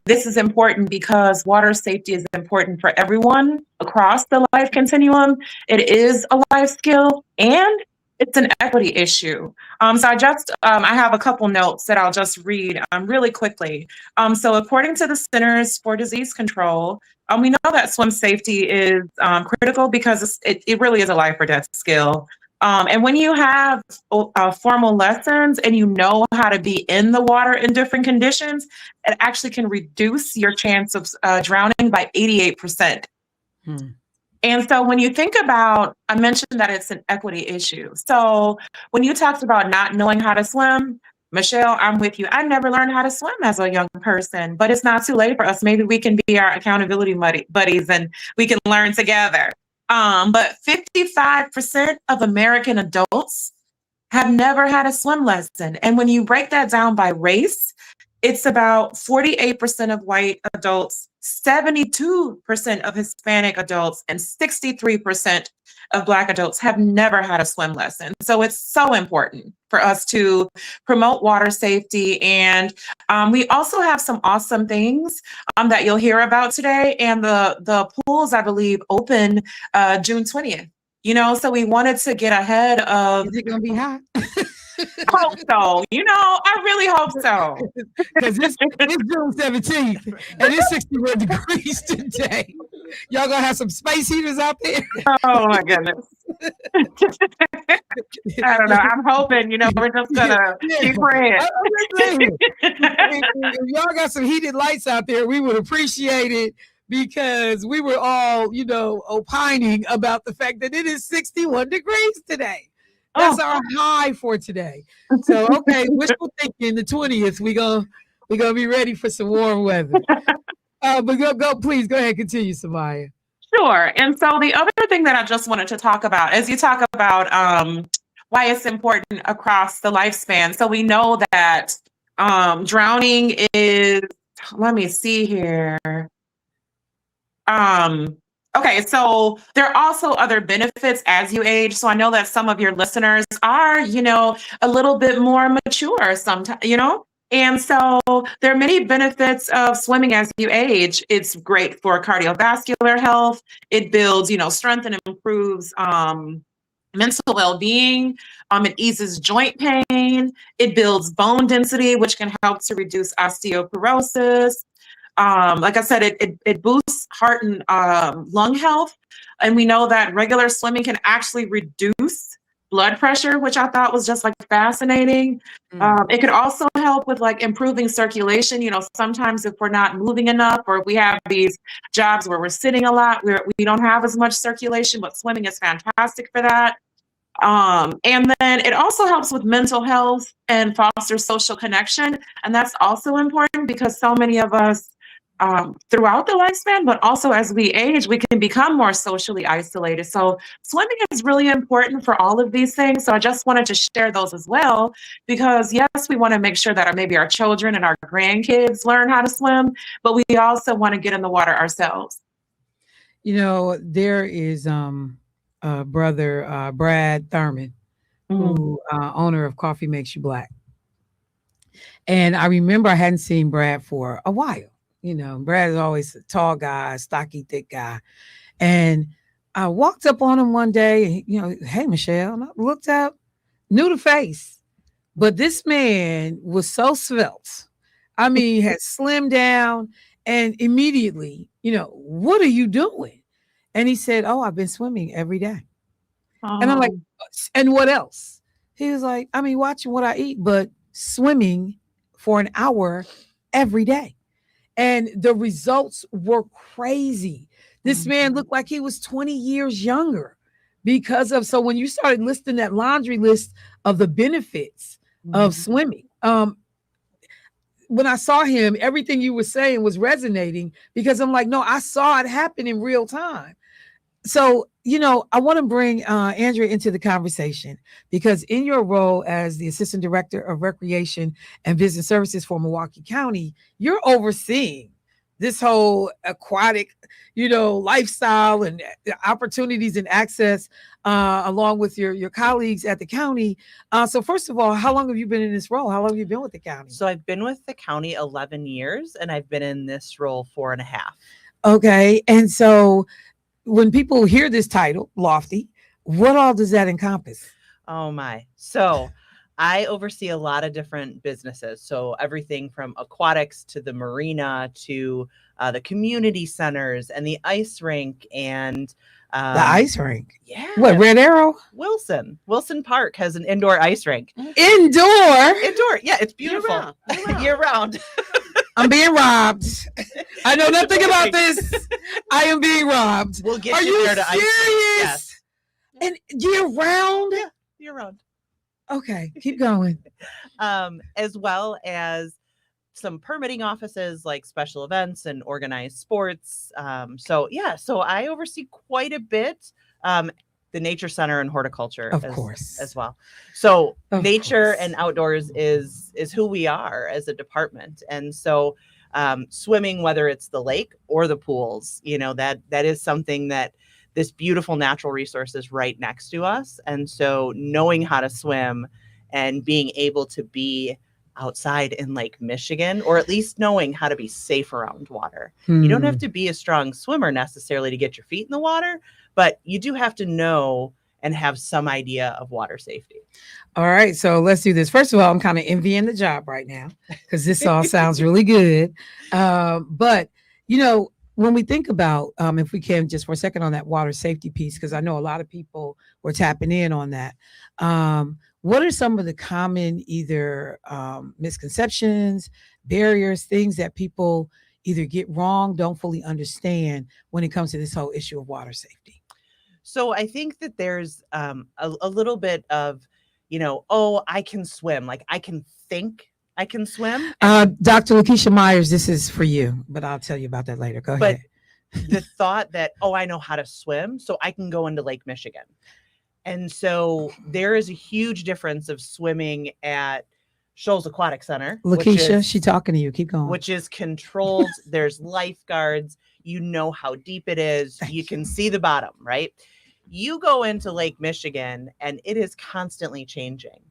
this is important because water safety is important for everyone across the life continuum. It is a life skill and it's an equity issue. So I have a couple notes that I'll just read really quickly. So according to the Centers for Disease Control, we know that swim safety is critical because it really is a life or death skill. And when you have formal lessons and you know how to be in the water in different conditions, it actually can reduce your chance of drowning by 88%. And so when you think about, I mentioned that it's an equity issue. So when you talked about not knowing how to swim, Michelle, I'm with you. I never learned how to swim as a young person, but it's not too late for us. Maybe we can be our accountability buddies and we can learn together. But 55% of American adults have never had a swim lesson. And when you break that down by race, it's about 48% of white adults, 72% of Hispanic adults, and 63% of Black adults have never had a swim lesson. So it's so important for us to promote water safety. And we also have some awesome things that you'll hear about today. And the pools, I believe, open June 20th. So we wanted to get ahead of. Is it going to be hot? Hope so. I really hope so. Because it's June 17th and it's 61 degrees today. Y'all gonna have some space heaters out there? Oh my goodness. I don't know. I'm hoping, we're just gonna keep praying. If y'all got some heated lights out there, we would appreciate it. Because we were all, opining about the fact that it is 61 degrees today. That's our high for today. So, okay, wishful thinking, the 20th, we gonna be ready for some warm weather. But please go ahead, continue, Samaya. Sure. And so the other thing that I just wanted to talk about is you talk about why it's important across the lifespan. So we know that drowning is, let me see here. Okay, so there are also other benefits as you age. So I know that some of your listeners are, a little bit more mature sometimes, and so there are many benefits of swimming as you age. It's great for cardiovascular health. It builds, strength and improves mental well-being. It eases joint pain. It builds bone density, which can help to reduce osteoporosis. Like I said, it boosts heart and lung health. And we know that regular swimming can actually reduce blood pressure, which I thought was just fascinating. It could also help with improving circulation. Sometimes if we're not moving enough or if we have these jobs where we're sitting a lot, we don't have as much circulation, but swimming is fantastic for that. And then it also helps with mental health and fosters social connection. And that's also important because so many of us throughout the lifespan, but also as we age, we can become more socially isolated. So swimming is really important for all of these things. So I just wanted to share those as well, because yes, we want to make sure that maybe our children and our grandkids learn how to swim, but we also want to get in the water ourselves. There is brother Brad Thurman, who owner of Coffee Makes You Black. And I remember I hadn't seen Brad for a while. Brad is always a tall guy, stocky, thick guy. And I walked up on him one day, hey, Michelle, and I looked up, knew the face. But this man was so svelte. I mean, had slimmed down and immediately, what are you doing? And he said, I've been swimming every day. And I'm like, and what else? He was like, watching what I eat, but swimming for an hour every day. And the results were crazy. This man looked like he was 20 years younger because of, so when you started listing that laundry list of the benefits of swimming, when I saw him, everything you were saying was resonating, because I'm like, no, I saw it happen in real time. So, I want to bring Andrea into the conversation, because in your role as the Assistant Director of Recreation and Business Services for Milwaukee County, you're overseeing this whole aquatic, lifestyle and opportunities and access, along with your colleagues at the county. So first of all, how long have you been in this role? How long have you been with the county? So I've been with the county 11 years, and I've been in this role 4.5. Okay. And so when people hear this title, lofty, what all does that encompass? Oh my. So I oversee a lot of different businesses. So everything from aquatics to the marina to the community centers and the ice rink and the ice rink. Yeah. What, Red Arrow? Wilson Park has an indoor ice rink. Indoor? Indoor. Yeah, it's beautiful. Year round. I'm being robbed. I know nothing about this. I am being robbed. We'll get Are you you there to serious? Yes. And year round? Yeah, year round. Okay, keep going. As well as some permitting offices like special events and organized sports. So I oversee quite a bit. The nature center and horticulture, of course, as well. So of nature course. and outdoors is who we are as a department. And so swimming, whether it's the lake or the pools, that is something that this beautiful natural resource is right next to us. And so knowing how to swim and being able to be outside in Lake Michigan, or at least knowing how to be safe around water. You don't have to be a strong swimmer necessarily to get your feet in the water, but you do have to know and have some idea of water safety. All right, so let's do this. First of all, I'm kind of envying the job right now, because this all sounds really good. But, when we think about, if we can just for a second on that water safety piece, because I know a lot of people were tapping in on that. What are some of the common either misconceptions, barriers, things that people either get wrong, don't fully understand when it comes to this whole issue of water safety? So I think that there's a little bit of, I can swim. Like I can think I can swim. Dr. Lakeisha Myers, this is for you, but I'll tell you about that later. Go ahead. The thought that, I know how to swim, so I can go into Lake Michigan. And so there is a huge difference of swimming at Shoals Aquatic Center. Lakeisha, she's talking to you. Keep going. Which is controlled. There's lifeguards. You know how deep it is. You can see the bottom, right? You go into Lake Michigan and it is constantly changing.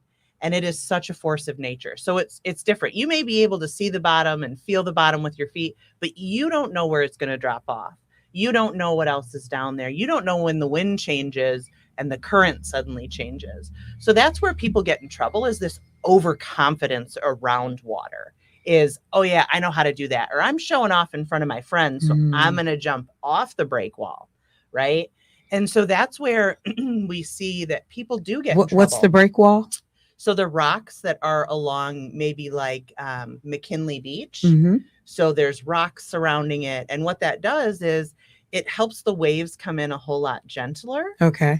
And it is such a force of nature. So it's different. You may be able to see the bottom and feel the bottom with your feet, but you don't know where it's going to drop off. You don't know what else is down there. You don't know when the wind changes and the current suddenly changes. So that's where people get in trouble, is this overconfidence around water is, oh yeah, I know how to do that. Or I'm showing off in front of my friends, so I'm going to jump off the break wall, right? And so that's where we see that people do get in trouble. What's the break wall? So the rocks that are along maybe like McKinley Beach. Mm-hmm. So there's rocks surrounding it. And what that does is it helps the waves come in a whole lot gentler. Okay.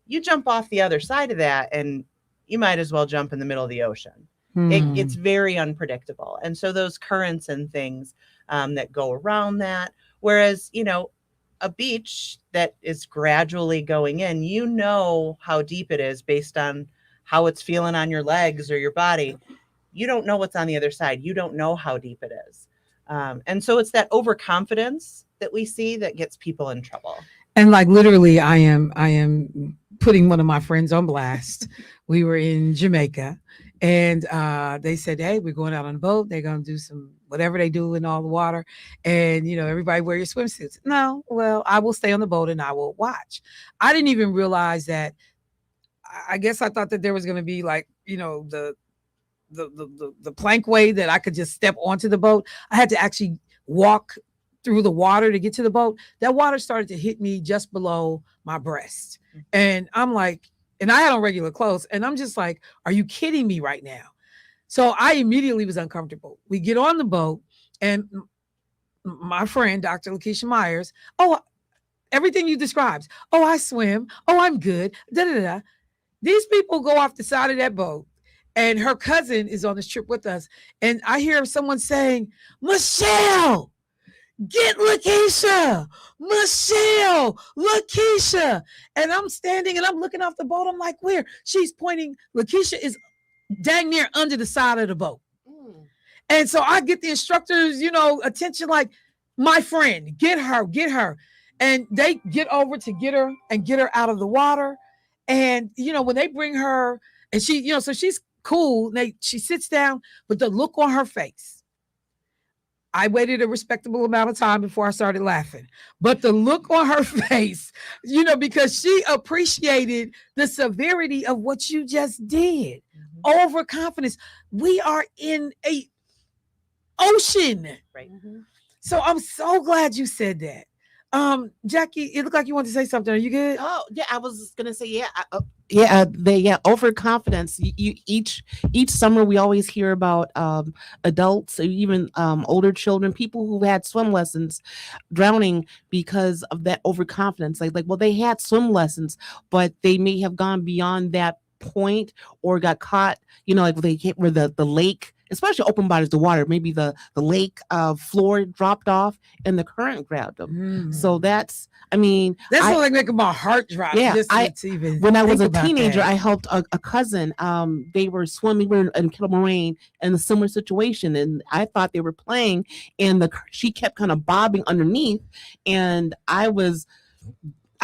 You jump off the other side of that and you might as well jump in the middle of the ocean. It's very unpredictable. And so those currents and things that go around that, whereas, a beach that is gradually going in, how deep it is based on how it's feeling on your legs or your body. You don't know what's on the other side. You don't know how deep it is. And so it's that overconfidence that we see that gets people in trouble. And like literally, I am putting one of my friends on blast. We were in Jamaica and they said, hey, we're going out on a boat. They're going to do some whatever they do in all the water. And, everybody wear your swimsuits. No, well, I will stay on the boat and I will watch. I didn't even realize that. I guess I thought that there was going to be like, the plank way that I could just step onto the boat. I had to actually walk through the water to get to the boat. That water started to hit me just below my breast. And I'm like, and I had on regular clothes and I'm just like, are you kidding me right now? So I immediately was uncomfortable. We get on the boat and my friend, Dr. Lakeisha Myers, everything you described. Oh, I swim. Oh, I'm good. Da da da. These people go off the side of that boat, and her cousin is on this trip with us. And I hear someone saying, Michelle, get Lakeisha. Michelle, Lakeisha. And I'm standing and I'm looking off the boat. I'm like, where? She's pointing. Lakeisha is dang near under the side of the boat. And so I get the instructors, attention, like, my friend, get her. And they get over to get her and get her out of the water. And, when they bring her and she, so she's cool. She sits down, but the look on her face, I waited a respectable amount of time before I started laughing, but the look on her face, because she appreciated the severity of what you just did. Overconfidence. We are in a ocean. Right. So I'm so glad you said that. Jackie, it looked like you wanted to say something. Are you good? Oh yeah, I was gonna say overconfidence. Each summer we always hear about adults or even older children, people who had swim lessons, drowning because of that overconfidence. Well, they had swim lessons, but they may have gone beyond that point or got caught. They hit where the lake, especially open bodies of water, maybe the lake floor dropped off and the current grabbed them. So that's like making my heart drop. Yeah, when I was a teenager, I helped a cousin. They were swimming, we were in Kettle Moraine in a similar situation, and I thought they were playing, and she kept kind of bobbing underneath, and I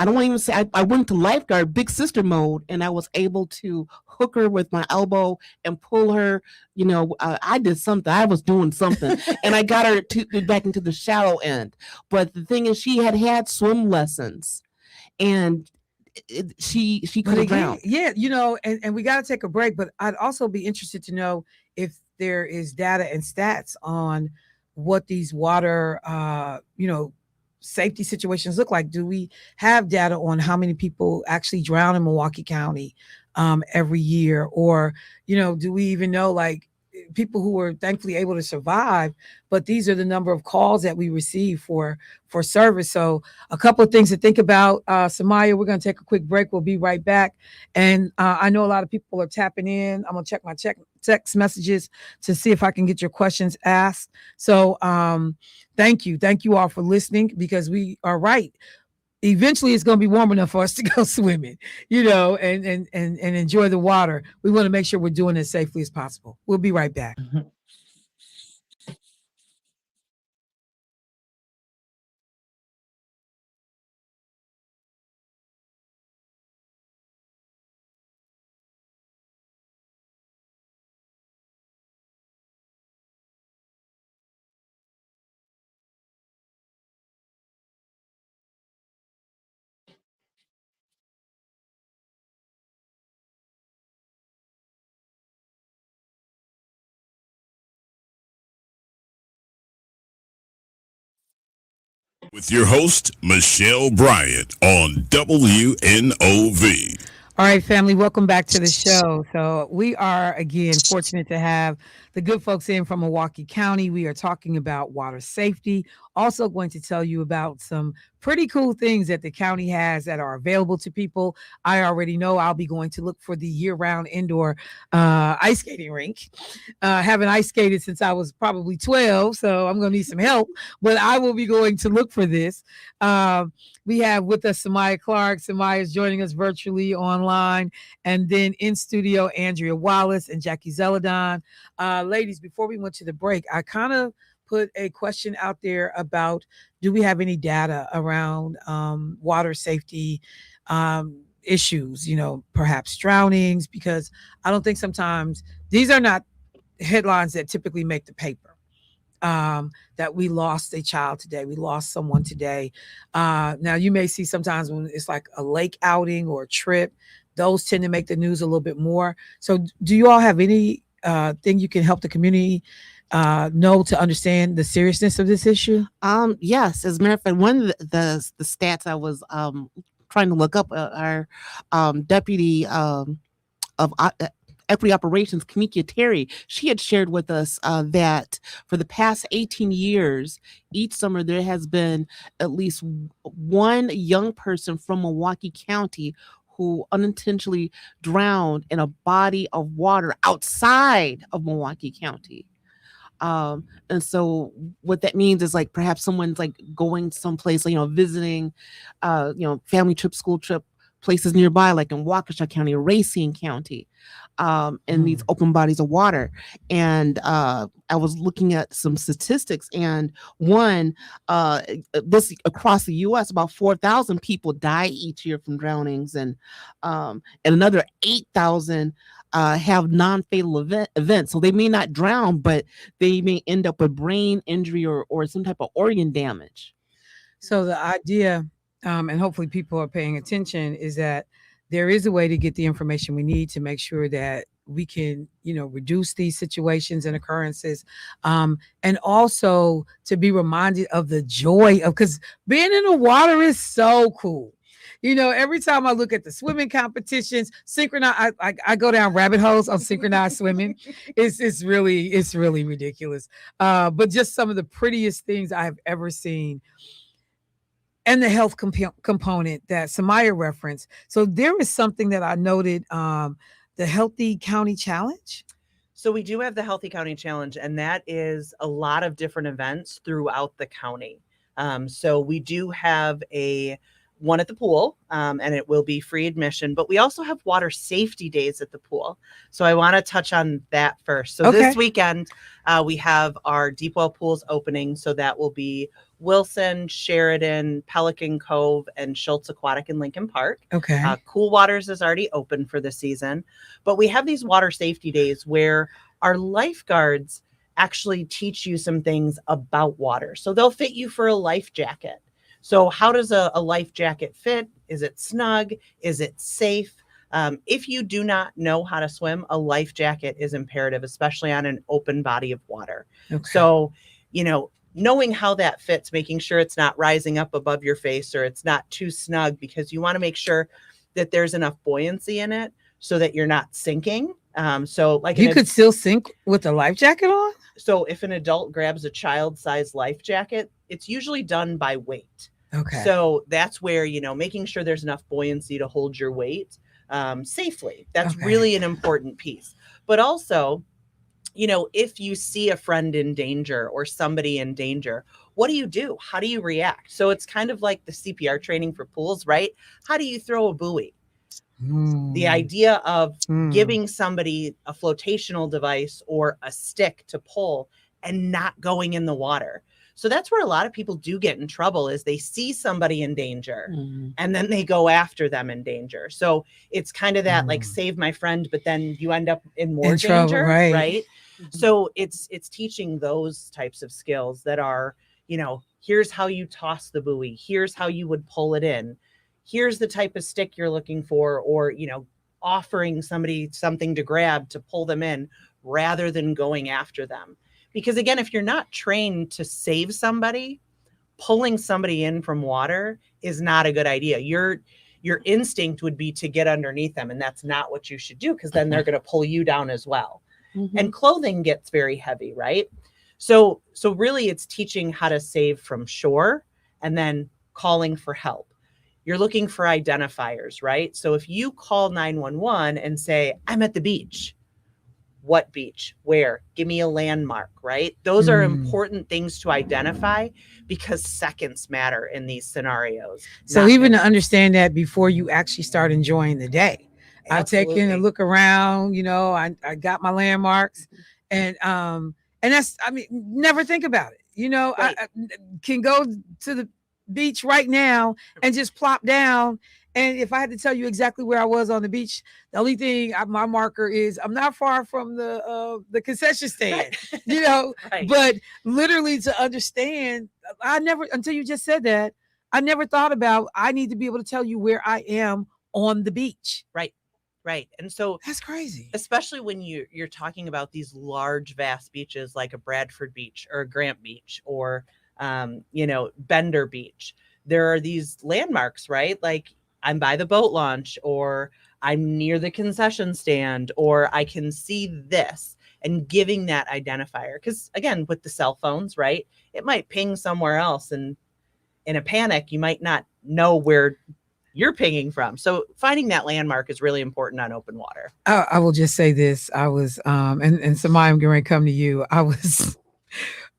don't want to even say, I went to lifeguard big sister mode, and I was able to hook her with my elbow and pull her. I did something. I was doing something, and I got her back into the shallow end. But the thing is, she had swim lessons, and she could have drowned. Yeah, and we got to take a break. But I'd also be interested to know if there is data and stats on what these water, safety situations look like. Do we have data on how many people actually drown in Milwaukee County every year? Or, do we even know, like, people who were thankfully able to survive, but these are the number of calls that we receive for service. So a couple of things to think about. Samaya, we're going to take a quick break. We'll be right back. And I know a lot of people are tapping in. I'm going to check my text messages to see if I can get your questions asked. So thank you all for listening, because we are right. Eventually it's going to be warm enough for us to go swimming, and enjoy the water. We want to make sure we're doing it as safely as possible. We'll be right back. With your host, Michelle Bryant on WNOV. All right, family, welcome back to the show. So we are, again, fortunate to have the good folks in from Milwaukee County. We are talking about water safety. Also going to tell you about some pretty cool things that the county has that are available to people. I already know I'll be going to look for the year-round indoor ice skating rink. Haven't ice skated since I was probably 12, so I'm going to need some help. But I will be going to look for this. We have with us Samaya Clark. Samaya is joining us virtually online. And then in studio, Andrea Wallace and Jackie Zelladon. Ladies, before we went to the break, I kind of put a question out there about, do we have any data around water safety issues, perhaps drownings? Because I don't think sometimes these are not headlines that typically make the paper. That we lost a child today, we lost someone today. Now you may see sometimes when it's like a lake outing or a trip, those tend to make the news a little bit more. So do you all have any thing you can help the community know to understand the seriousness of this issue? Yes, as a matter of fact, one of the stats I was trying to look up, our deputy of Equity Operations, Kamikia Terry, she had shared with us that for the past 18 years, each summer there has been at least one young person from Milwaukee County who unintentionally drowned in a body of water outside of Milwaukee County. And so what that means is like perhaps someone's like going someplace, visiting, family trip, school trip, places nearby, like in Waukesha County or Racine County, in these open bodies of water. And I was looking at some statistics, and this across the U.S., about 4,000 people die each year from drownings, and another 8,000 have non-fatal events. So they may not drown, but they may end up with brain injury or some type of organ damage. So the idea, and hopefully people are paying attention, is that there is a way to get the information we need to make sure that we can, reduce these situations and occurrences, and also to be reminded of the joy of, because being in the water is so cool. Every time I look at the swimming competitions, synchronized, I go down rabbit holes on synchronized swimming. It's really ridiculous. But just some of the prettiest things I have ever seen. And the health component that Samaya referenced. So there is something that I noted, the Healthy County Challenge. So we do have the Healthy County Challenge, and that is a lot of different events throughout the county. So we do have one at the pool, and it will be free admission, but we also have water safety days at the pool. So I want to touch on that first. So This weekend, we have our deep well pools opening. So that will be Wilson, Sheridan, Pelican Cove, and Schultz Aquatic in Lincoln Park. Okay. Cool Waters is already open for the season, but we have these water safety days where our lifeguards actually teach you some things about water. So they'll fit you for a life jacket. So how does a life jacket fit? Is it snug? Is it safe? If you do not know how to swim, a life jacket is imperative, especially on an open body of water. Okay. So, knowing how that fits, making sure it's not rising up above your face or it's not too snug, because you want to make sure that there's enough buoyancy in it so that you're not sinking. So like you could still sink with a life jacket on? So if an adult grabs a child-sized life jacket, it's usually done by weight. Okay. So that's where, making sure there's enough buoyancy to hold your weight safely. That's really an important piece. But also, if you see a friend in danger or somebody in danger, what do? How do you react? So it's kind of like the CPR training for pools, right? How do you throw a buoy? The idea of giving somebody a flotational device or a stick to pull and not going in the water. So that's where a lot of people do get in trouble, is they see somebody in danger and then they go after them in danger. So it's kind of that like save my friend, but then you end up in more danger, right? So it's teaching those types of skills that are, here's how you toss the buoy. Here's how you would pull it in. Here's the type of stick you're looking for, or, offering somebody something to grab to pull them in rather than going after them. Because again, if you're not trained to save somebody, pulling somebody in from water is not a good idea. Your instinct would be to get underneath them, and that's not what you should do, because then they're going to pull you down as well. And clothing gets very heavy, right? So really it's teaching how to save from shore and then calling for help. You're looking for identifiers, right? So if you call 911 and say, I'm at the beach, what beach? Where? Give me a landmark, right? Those are important things to identify, because seconds matter in these scenarios. So even to understand that before you actually start enjoying the day. I've taken a look around, I got my landmarks, and that's, never think about it. I can go to the beach right now and just plop down. And if I had to tell you exactly where I was on the beach, the only thing my marker is I'm not far from the concession stand, but literally to understand, until you just said that, I never thought about, I need to be able to tell you where I am on the beach. Right. And so that's crazy, especially when you're talking about these large, vast beaches like a Bradford Beach or a Grant Beach or, Bender Beach. There are these landmarks, right? Like I'm by the boat launch, or I'm near the concession stand, or I can see this, and giving that identifier. Because again, with the cell phones, right, it might ping somewhere else, and in a panic, you might not know where you're pinging from. So finding that landmark is really important on open water. I will just say this. I was, and somebody, I'm going to come to you. I was,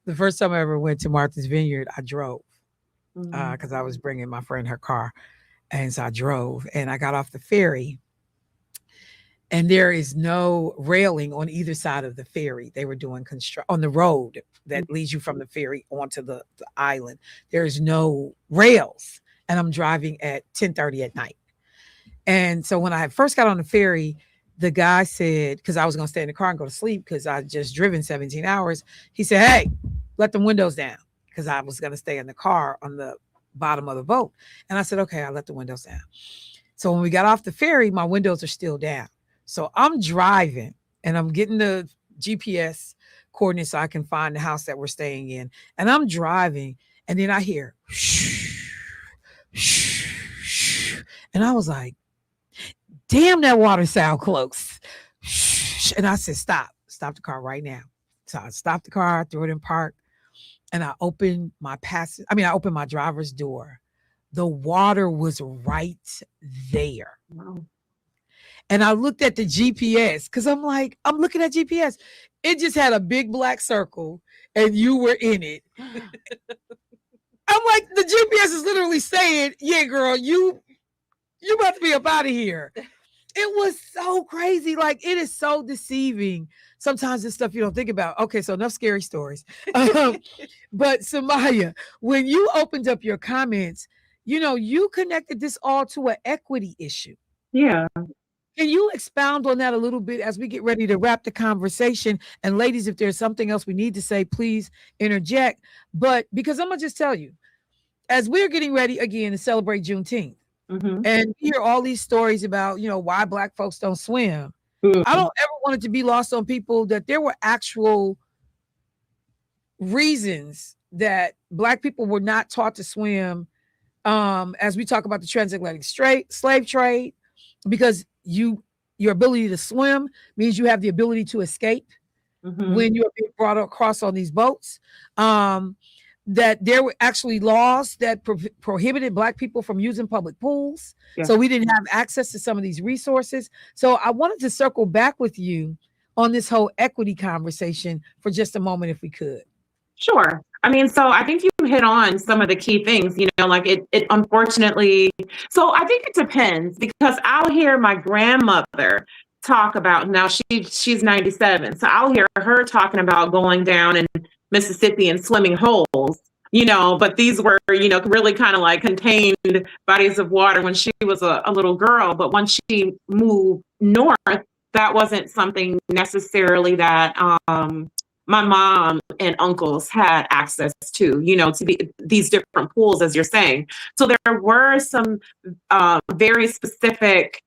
the first time I ever went to Martha's Vineyard, I drove because I was bringing my friend her car. And so I drove and I got off the ferry. And there is no railing on either side of the ferry. They were doing on the road that leads you from the ferry onto the island. There is no rails. And I'm driving at 10:30 at night. And so when I first got on the ferry, the guy said, because I was going to stay in the car and go to sleep because I just driven 17 hours. He said, hey, let the windows down, because I was going to stay in the car on the bottom of the boat. And I said, okay, I let the windows down. So when we got off the ferry, my windows are still down. So I'm driving and I'm getting the GPS coordinates so I can find the house that we're staying in. And I'm driving and then I hear shh, shh, shh. And I was like, damn, that water sound close. Shh. And I said, stop the car right now. So I stopped the car, threw it in park, and I opened my driver's door. The water was right there. Wow. And I looked at the GPS because I'm looking at GPS. It just had a big black circle and you were in it. I'm like, the GPS is literally saying, yeah, girl, you about to be up out of here. It was so crazy. Like, it is so deceiving. Sometimes it's stuff you don't think about. Okay, so enough scary stories. But Samaya, when you opened up your comments, you connected this all to an equity issue. Yeah. Can you expound on that a little bit as we get ready to wrap the conversation? And ladies, if there's something else we need to say, please interject. But because I'm going to just tell you, as we're getting ready again to celebrate Juneteenth, and we hear all these stories about, why Black folks don't swim. I don't ever want it to be lost on people that there were actual reasons that Black people were not taught to swim, as we talk about the transatlantic slave trade, because your ability to swim means you have the ability to escape when you're being brought across on these boats. That there were actually laws that prohibited Black people from using public pools. Yeah. So we didn't have access to some of these resources. So I wanted to circle back with you on this whole equity conversation for just a moment, if we could. Sure. So I think you hit on some of the key things, like it unfortunately, so I think it depends, because I'll hear my grandmother talk about, now she's 97. So I'll hear her talking about going down in Mississippi and swimming holes, but these were, really kind of like contained bodies of water when she was a little girl. But once she moved north, that wasn't something necessarily that my mom and uncles had access to, to be these different pools, as you're saying. So there were some very specific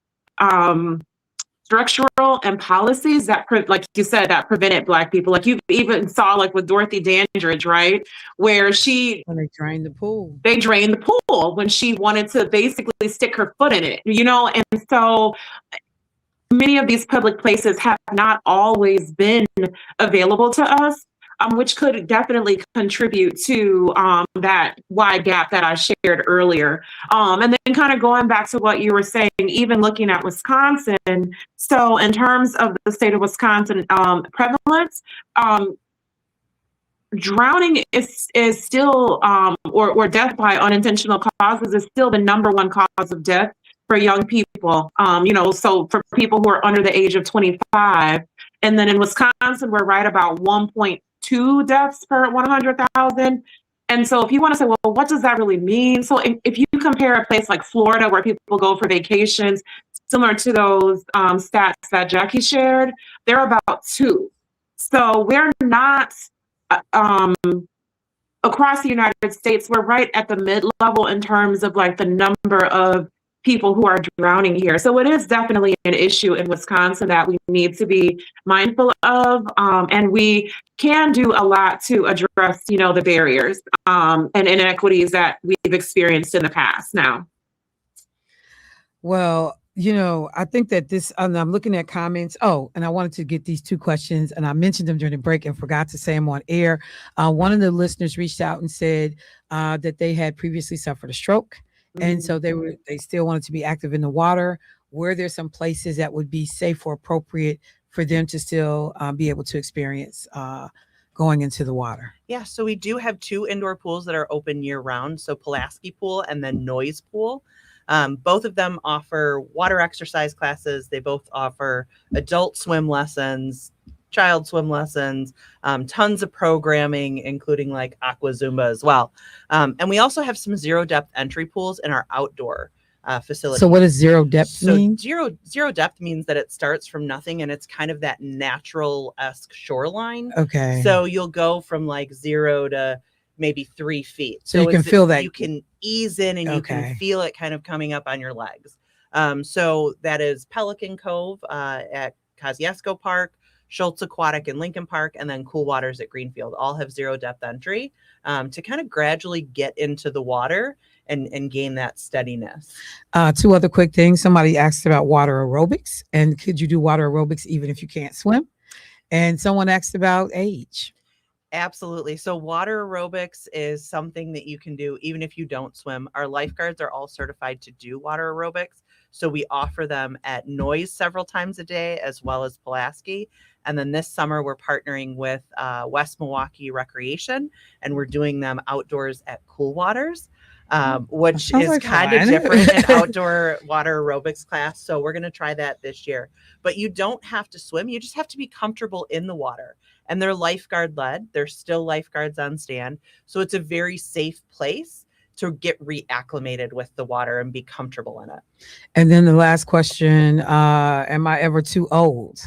structural and policies that, like you said, that prevented Black people. Like you even saw, like with Dorothy Dandridge, right, where when they drained the pool. They drained the pool when she wanted to basically stick her foot in it, and so many of these public places have not always been available to us, which could definitely contribute to that wide gap that I shared earlier. And then kind of going back to what you were saying, even looking at Wisconsin. So in terms of the state of Wisconsin prevalence, drowning is still, or death by unintentional causes is still the number one cause of death for young people, so for people who are under the age of 25. And then in Wisconsin, we're right about 1.2 deaths per 100,000. And so if you want to say, well, what does that really mean? So if you compare a place like Florida, where people go for vacations, similar to those stats that Jackie shared, they're about 2. So we're not, across the United States, we're right at the mid-level in terms of like the number of people who are drowning here. So it is definitely an issue in Wisconsin that we need to be mindful of. And we can do a lot to address, the barriers and inequities that we've experienced in the past now. Well, I think that this, and I'm looking at comments. Oh, and I wanted to get these two questions, and I mentioned them during the break and forgot to say them on air. One of the listeners reached out and said that they had previously suffered a stroke, and so they still wanted to be active in the water. Were there some places that would be safe or appropriate for them to still be able to experience going into the water? Yeah, so we do have 2 indoor pools that are open year round. So Pulaski Pool and then Noise Pool. Both of them offer water exercise classes. They both offer adult swim lessons, child swim lessons, tons of programming, including like Aqua Zumba as well. And we also have some zero depth entry pools in our outdoor facility. So what does zero depth mean? Zero depth means that it starts from nothing and it's kind of that natural-esque shoreline. Okay. So you'll go from like 0 to maybe 3 feet. So you can feel that. You can ease in and you can feel it kind of coming up on your legs. So that is Pelican Cove at Kosciuszko Park, Schultz Aquatic in Lincoln Park, and then Cool Waters at Greenfield. All have zero depth entry to kind of gradually get into the water and gain that steadiness. 2 other quick things. Somebody asked about water aerobics, and could you do water aerobics even if you can't swim? And someone asked about age. Absolutely. So water aerobics is something that you can do even if you don't swim. Our lifeguards are all certified to do water aerobics. So we offer them at Noise several times a day, as well as Pulaski. And then this summer, we're partnering with West Milwaukee Recreation, and we're doing them outdoors at Cool Waters, which is like kind of fun. different in outdoor water aerobics class. So we're going to try that this year. But you don't have to swim. You just have to be comfortable in the water. And they're lifeguard led. There's still lifeguards on stand. So it's a very safe place to get reacclimated with the water and be comfortable in it. And then the last question, am I ever too old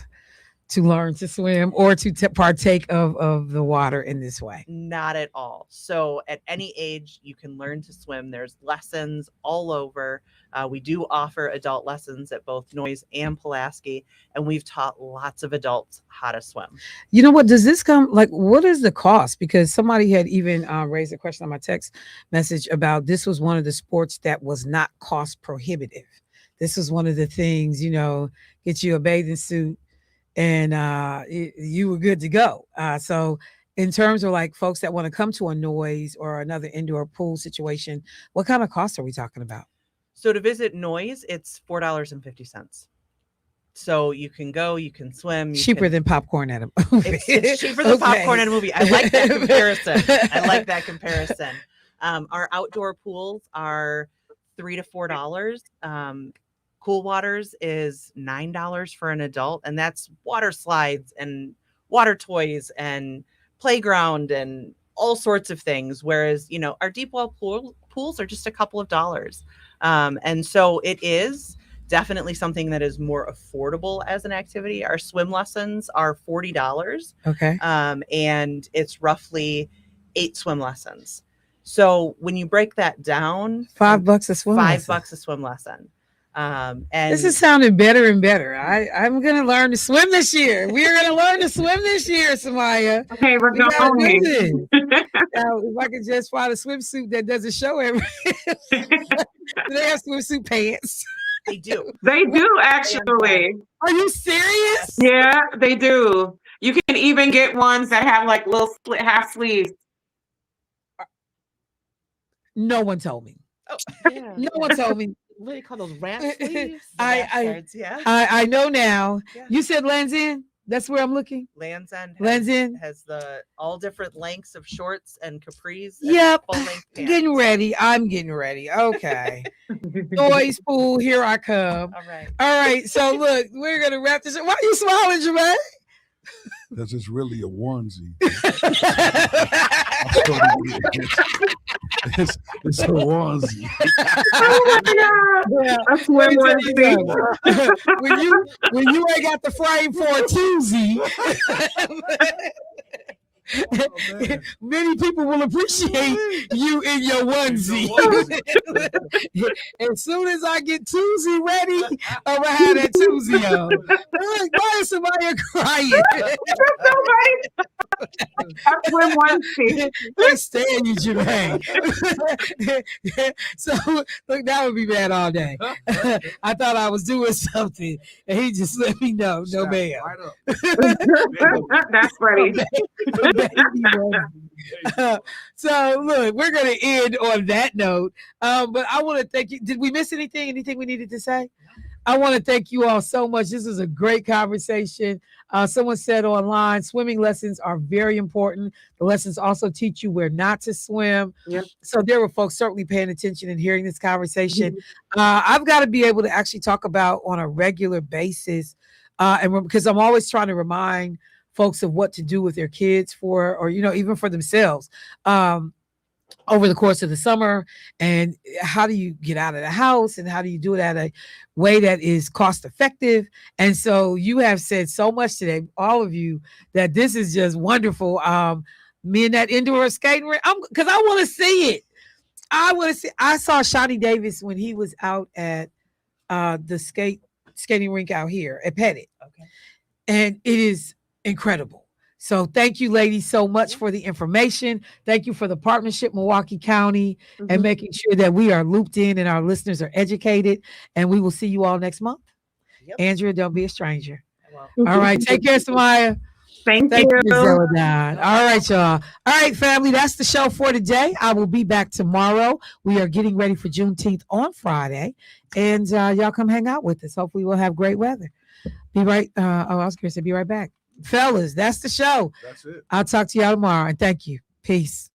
to learn to swim or to partake of the water in this way? Not at all. So at any age, you can learn to swim. There's lessons all over. We do offer adult lessons at both Noise and Pulaski, and we've taught lots of adults how to swim. You know what? Does this come, like, what is the cost? Because somebody had even raised a question on my text message about this was one of the sports that was not cost prohibitive. This was one of the things, get you a bathing suit, and you were good to go. So in terms of like folks that want to come to a Noise or another indoor pool situation, what kind of cost are we talking about? So to visit Noise, it's $4.50. So you can go, you can swim. Cheaper than popcorn at a movie. It's cheaper than popcorn at a movie. I like that comparison. Our outdoor pools are $3 to $4. Cool Waters is $9 for an adult, and that's water slides and water toys and playground and all sorts of things. Whereas, our deep well pools are just a couple of dollars. And so it is definitely something that is more affordable as an activity. Our swim lessons are $40. Okay. And it's roughly 8 swim lessons. So when you break that down, $5 a swim lesson. $5 a swim lesson. And this is sounding better and better. I'm going to learn to swim this year. We're going to learn to swim this year, Samaya. Okay, we're going. Now, if I could just find a swimsuit that doesn't show everything. They have swimsuit pants. They do. They do, actually. Are you serious? Yeah, they do. You can even get ones that have like little split half sleeves. No one told me. Oh, yeah. No one told me. What do you call those rat sleeves? I know now. Yeah. You said Lands End? That's where I'm looking. Lands End has the all different lengths of shorts and capris. Yep. Getting ready. I'm getting ready. Okay. Noise pool, here I come. All right. So look, we're gonna wrap this up. Why are you smiling, Jermaine? Because it's really a onesie. It's a onesie. Oh my God. Yeah. That's what when you ain't got the frame for a twosie, many people will appreciate you in your onesie. As soon as I get twosie ready, I'm gonna have that twosie on. Why is somebody crying? That's so funny. I swim one feet. Can't stand you, Jermaine. So look, that would be bad all day. I thought I was doing something, and he just let me know, no Snap ma'am. right up. That's funny. So look, we're gonna end on that note. But I want to thank you. Did we miss anything? Anything we needed to say? I want to thank you all so much. This is a great conversation. Someone said online, swimming lessons are very important. The lessons also teach you where not to swim. Yep. So there were folks certainly paying attention and hearing this conversation. I've got to be able to actually talk about on a regular basis, because I'm always trying to remind folks of what to do with their kids or even for themselves. Over the course of the summer, and how do you get out of the house, and how do you do it at a way that is cost effective? And so you have said so much today, all of you, that this is just wonderful. Me and that indoor skating rink, because I want to see it. I saw Shawnee Davis when he was out at the skating rink out here at Pettit. Okay. And it is incredible. So thank you, ladies, so much for the information. Thank you for the partnership, Milwaukee County, and making sure that we are looped in and our listeners are educated. And we will see you all next month. Yep. Andrea, don't be a stranger. Well, All right. Take care, Samaya. Thank Thank you, you. Zelladon. All right, y'all. All right, family. That's the show for today. I will be back tomorrow. We are getting ready for Juneteenth on Friday. And y'all come hang out with us. Hopefully we'll have great weather. Be right. I was going to say be right back. Fellas, that's the show. That's it. I'll talk to y'all tomorrow. And thank you. Peace.